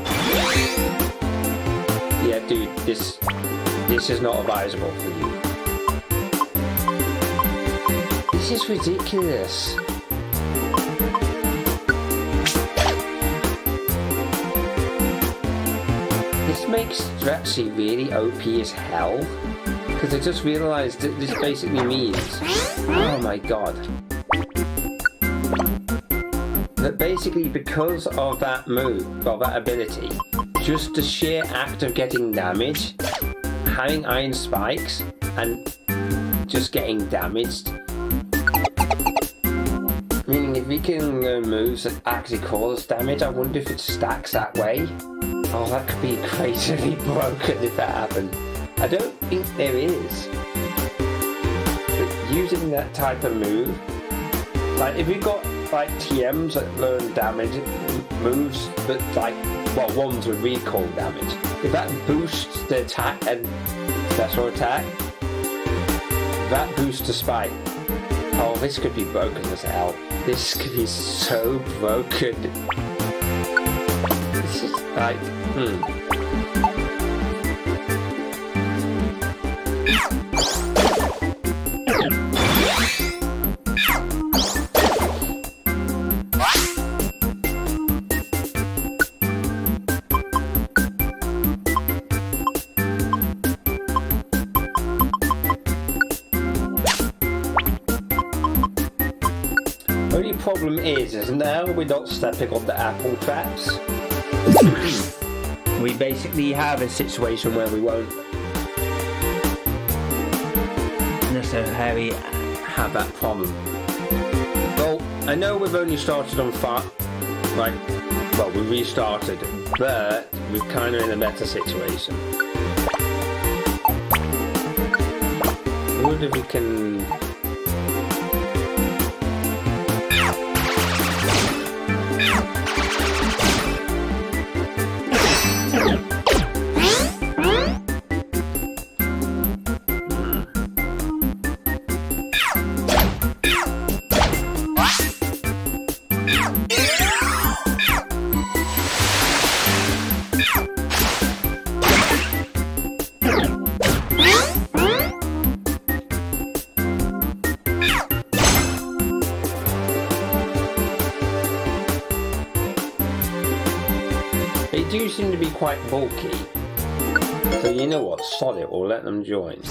[SPEAKER 1] Yeah, dude, this is not advisable for you. This is ridiculous. This makes Drexy really OP as hell. Because I just realised that this basically means... Oh my god. That basically because of that move, or that ability, just the sheer act of getting damage, having iron spikes, and just getting damaged. Meaning if we can learn moves that actually cause damage, I wonder if it stacks that way. Oh, that could be crazily broken if that happened. I don't think there is. But using that type of move, like if you've got like TMs that learn damage moves, but like, well, ones with recall damage, if that boosts the attack and special attack, that boosts the spike. Oh, this could be broken as hell. This could be so broken. This is like, Only problem is now we're not stepping on the apple traps. We basically have a situation where we won't necessarily have that problem. Well, I know we've only started on we restarted, but we're kind of in a better situation. I wonder if we can... They do seem to be quite bulky. So you know what, sod it, we'll let them join.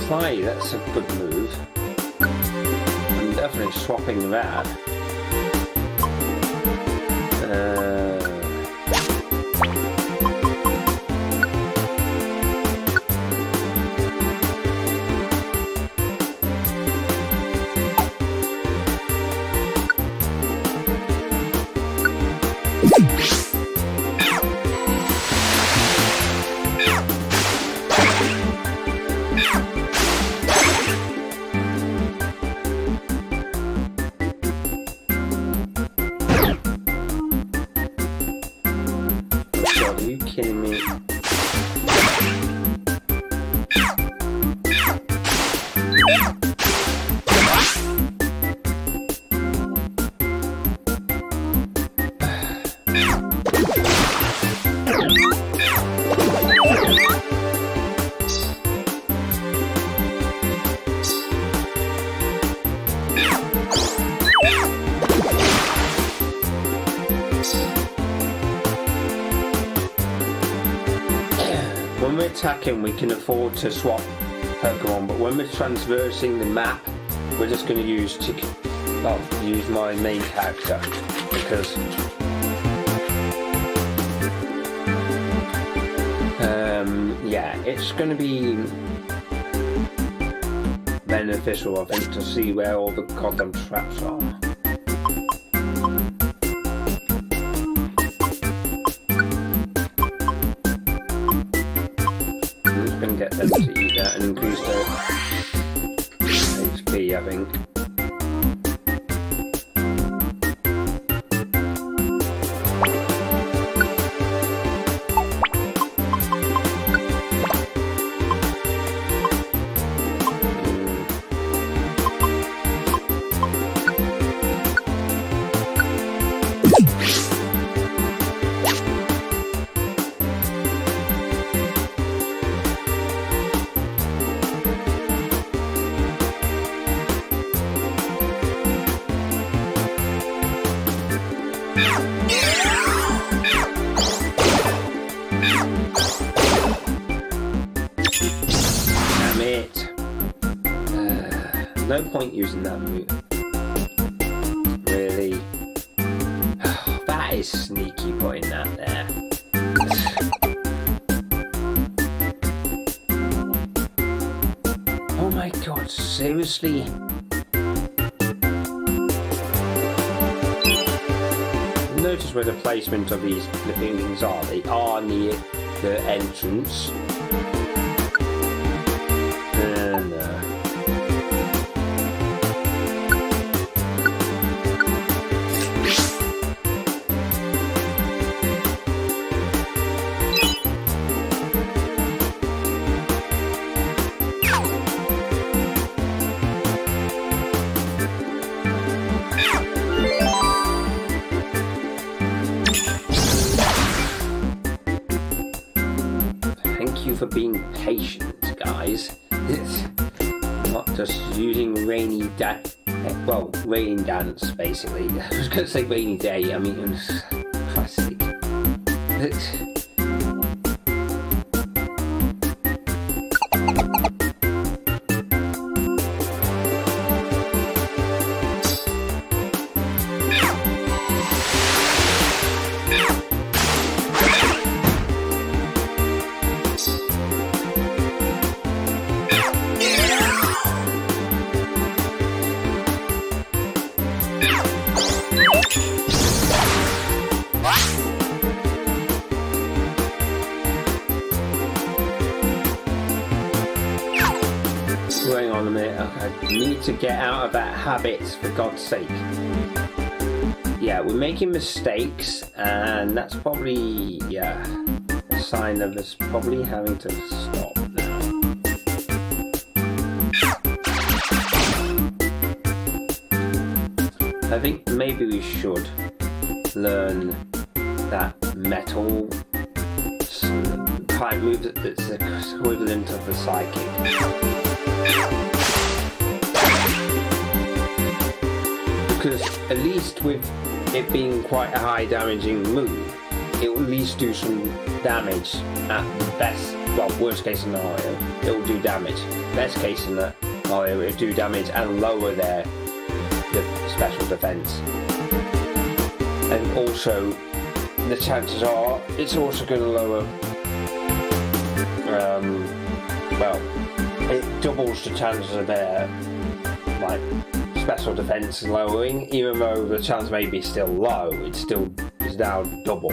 [SPEAKER 1] Fly, that's a good move. I'm definitely swapping that. Are you kidding me? attacking, we can afford to swap Pokemon, but when we're transversing the map, we're just going to use my main character, because yeah, it's going to be beneficial, I think, to see where all the goddamn traps are. I'm just going to get them to eat that and increase their HP, I think. No point using that move. Really? That is sneaky putting that there. Oh my god, seriously? Notice where the placement of these things are. They are near the entrance. And for being patient, guys. Not just using rain dance, basically. I was going to say rainy day, I mean, Christ's sake. Hang on a minute, I need to get out of that habit, for God's sake. Yeah, we're making mistakes, and that's probably, yeah, a sign of us probably having to stop now. I think maybe we should learn that metal type move that's equivalent of the psychic. Because at least with it being quite a high damaging move, it will at least do some damage at best, well, worst case scenario, it will do damage. Best case scenario, it will do damage and lower the special defense. And also, the chances are, it's also going to lower, well, it doubles the chances of their, like, special defense lowering, even though the chance may be still low, it still is now double.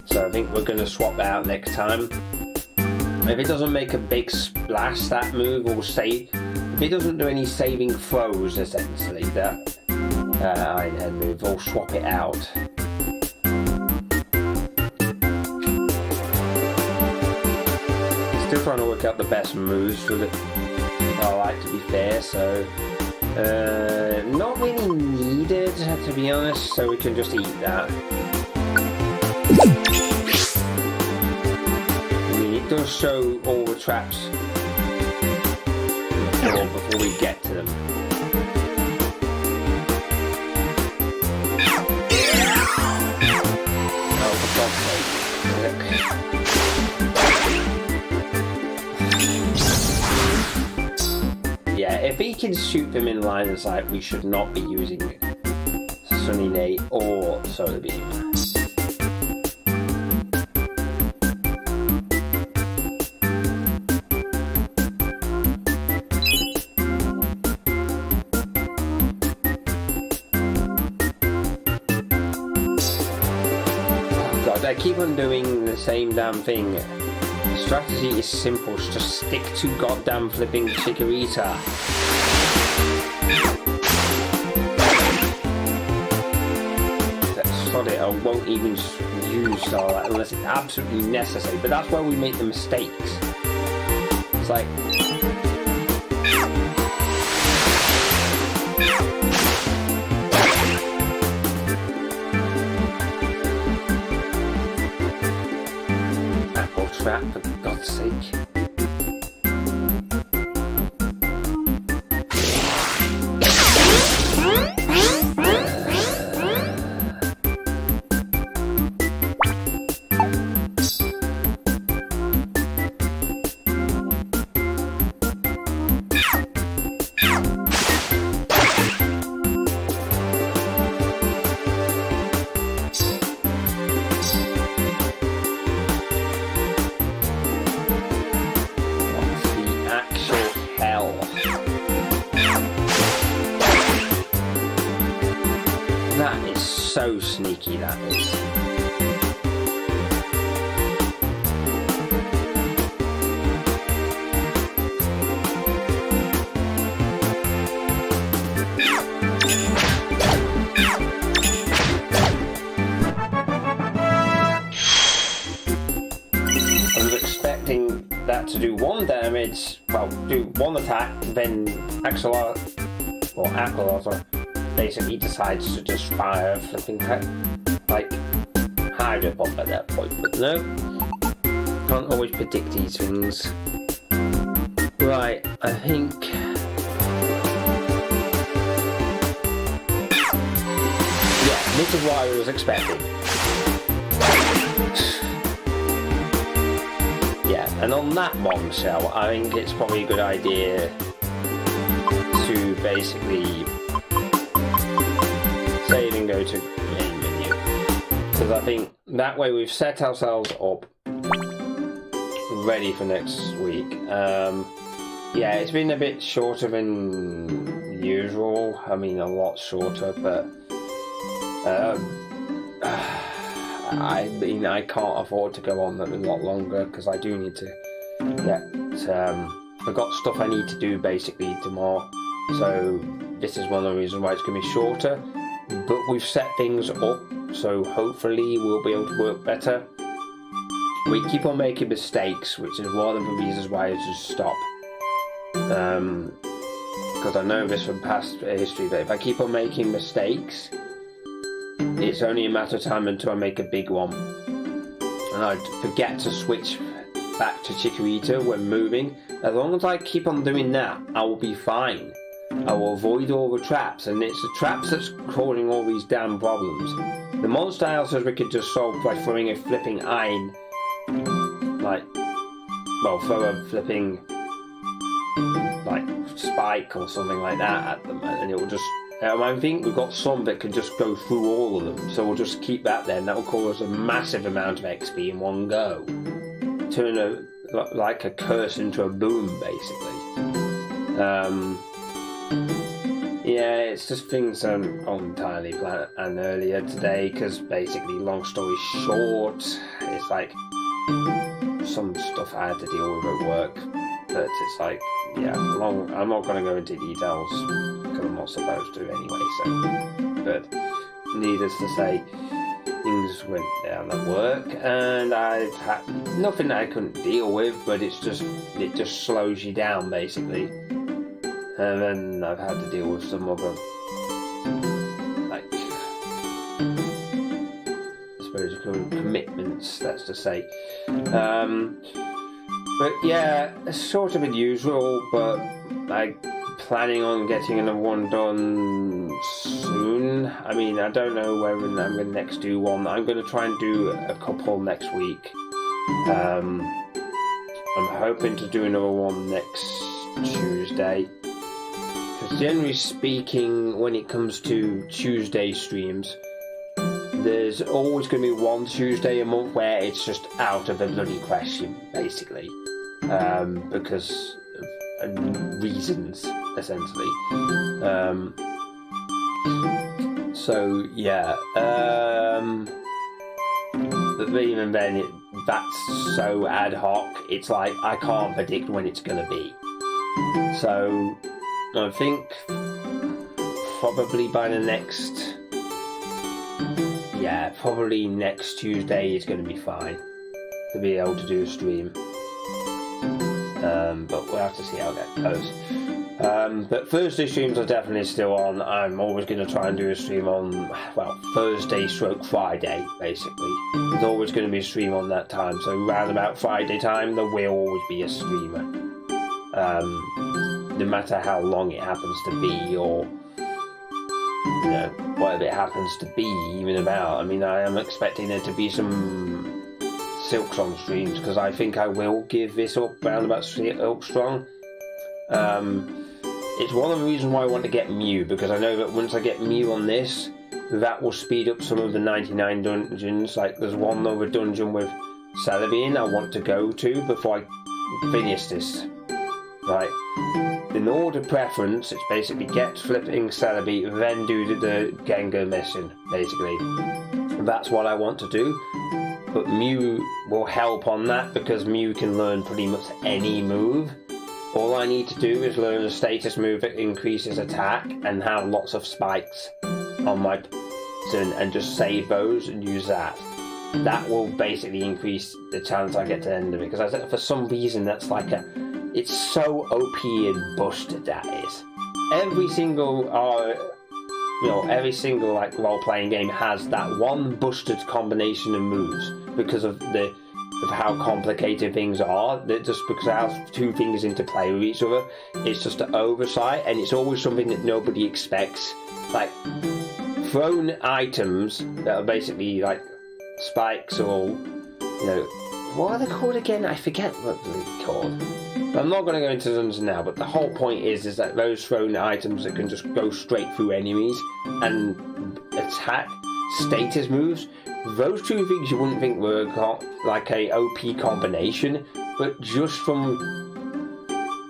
[SPEAKER 1] So I think we're going to swap that out next time. If it doesn't make a big splash, that move will save. If it doesn't do any saving throws, essentially, that Iron Head move, we'll swap it out. Still trying to work out the best moves for the. I like to be fair, so. Not really needed, to be honest, so we can just eat that. I mean, it does show all the traps before we get to them. Oh, for God's sake. if he can shoot them in line of sight, we should not be using Sunny Nate or Solar Beam. Oh God, I keep on doing the same damn thing. The strategy is simple, just stick to goddamn flipping Chikorita. Sod it, I won't even use Starlight unless it's absolutely necessary, but that's where we make the mistakes. It's like... Apple trap, for God's sake. That is so sneaky, that is. I was expecting that to do 1 damage, well, do 1 attack, then Axolotl basically decides to just fire a flipping like Hydro Bomb at that point, but no, can't always predict these things. Right, I think this is what I was expecting. Yeah, and on that bombshell, I think it's probably a good idea to basically save and go to main menu, because I think that way we've set ourselves up ready for next week. Yeah, it's been a bit shorter than usual. I mean, a lot shorter, but I mean, I can't afford to go on a lot longer because I do need to get. I've got stuff I need to do basically tomorrow, so this is one of the reasons why it's going to be shorter. But we've set things up, so hopefully we'll be able to work better. We keep on making mistakes, which is one of the reasons why I just stop. Because I know this from past history, that if I keep on making mistakes, it's only a matter of time until I make a big one. And I forget to switch back to Chikorita when moving. As long as I keep on doing that, I will be fine. I will avoid all the traps, and it's the traps that's causing all these damn problems. The monster houses we could just solve by throwing a flipping iron, like, well, throw a flipping, like, spike or something like that at them, and it will just, I think we've got some that can just go through all of them, so we'll just keep that there, and that will cause a massive amount of XP in one go. Turn like a curse into a boom, basically. Yeah, it's just things on entirely planned and earlier today, because basically, long story short, it's like some stuff I had to deal with at work, but it's like, yeah, I'm not going to go into details because I'm not supposed to anyway, so, but needless to say, things went down at work, and I've had nothing that I couldn't deal with, but it just slows you down, basically. And then I've had to deal with some other, like, I suppose you call them commitments, that's to say. But yeah, it's sort of unusual, but I'm planning on getting another one done soon. I mean, I don't know when I'm going to next do one. I'm going to try and do a couple next week. I'm hoping to do another one next Tuesday. Because generally speaking, when it comes to Tuesday streams, there's always going to be one Tuesday a month where it's just out of the bloody question, basically, because of reasons, essentially. So yeah, but even then, that's so ad hoc. It's like I can't predict when it's going to be. So I think probably by the next. Yeah, probably next Tuesday is going to be fine to be able to do a stream. But we'll have to see how that goes. But Thursday streams are definitely still on. I'm always going to try and do a stream on, well, Thursday / Friday, basically. There's always going to be a stream on that time. So round about Friday time, there will always be a streamer. No matter how long it happens to be, or whatever it happens to be even about. I mean, I am expecting there to be some Silks on streams, because I think I will give this up round about Silk Strong. It's one of the reasons why I want to get Mew, because I know that once I get Mew on this, that will speed up some of the 99 dungeons. Like, there's one other dungeon with Celebi in I want to go to before I finish this. Right. In order preference, it's basically get flipping Celebi, then do the Gengar mission, basically. That's what I want to do. But Mew will help on that, because Mew can learn pretty much any move. All I need to do is learn a status move that increases attack and have lots of spikes on my person, and just save those and use that. That will basically increase the chance I get to the end of it, because for some reason that's like it's so OP and busted, that is. Every single every single like role-playing game has that one busted combination of moves because of how complicated things are. That just because it has two things interplay with each other, it's just an oversight, and it's always something that nobody expects. Like thrown items that are basically like spikes, or what are they called again? I forget what they're called. I'm not going to go into dungeons now, but the whole point is that those thrown items that can just go straight through enemies and attack status moves, those two things you wouldn't think were like a OP combination, but just from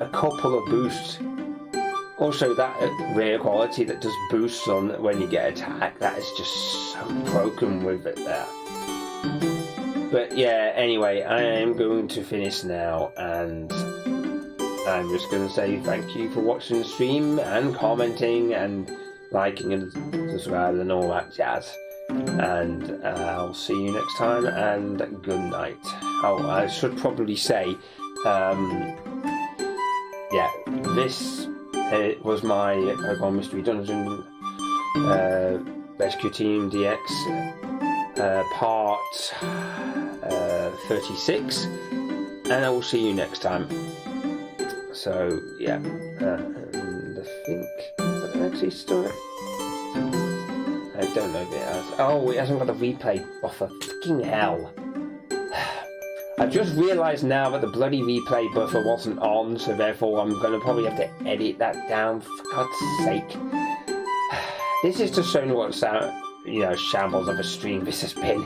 [SPEAKER 1] a couple of boosts. Also, that rare quality that does boosts on when you get attacked, that is just so broken with it there. But yeah, anyway, I am going to finish now, and I'm just going to say thank you for watching the stream and commenting and liking and subscribing and all that jazz. And I'll see you next time, and good night. Oh, I should probably say, yeah, this was my Pokémon Mystery Dungeon Rescue Team DX part 36, and I will see you next time. So yeah, and I think did I actually start. I don't know if it has. Oh, it hasn't got a replay buffer. Fucking hell! I've just realised now that the bloody replay buffer wasn't on, so therefore I'm going to probably have to edit that down. For God's sake! This is just showing what shambles of a stream this has been.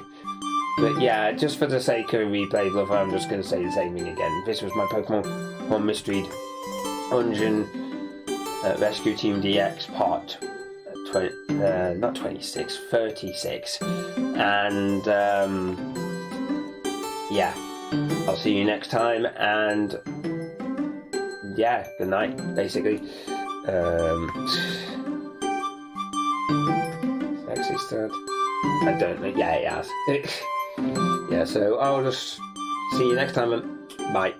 [SPEAKER 1] But yeah, just for the sake of replay buffer, I'm just going to say the same thing again. This was my Pokémon Mystery Dungeon Rescue Team DX part 36. And yeah, I'll see you next time, and yeah, good night, basically. Actually start. I don't know. Yeah, it has. Yeah, so I'll just see you next time, and bye.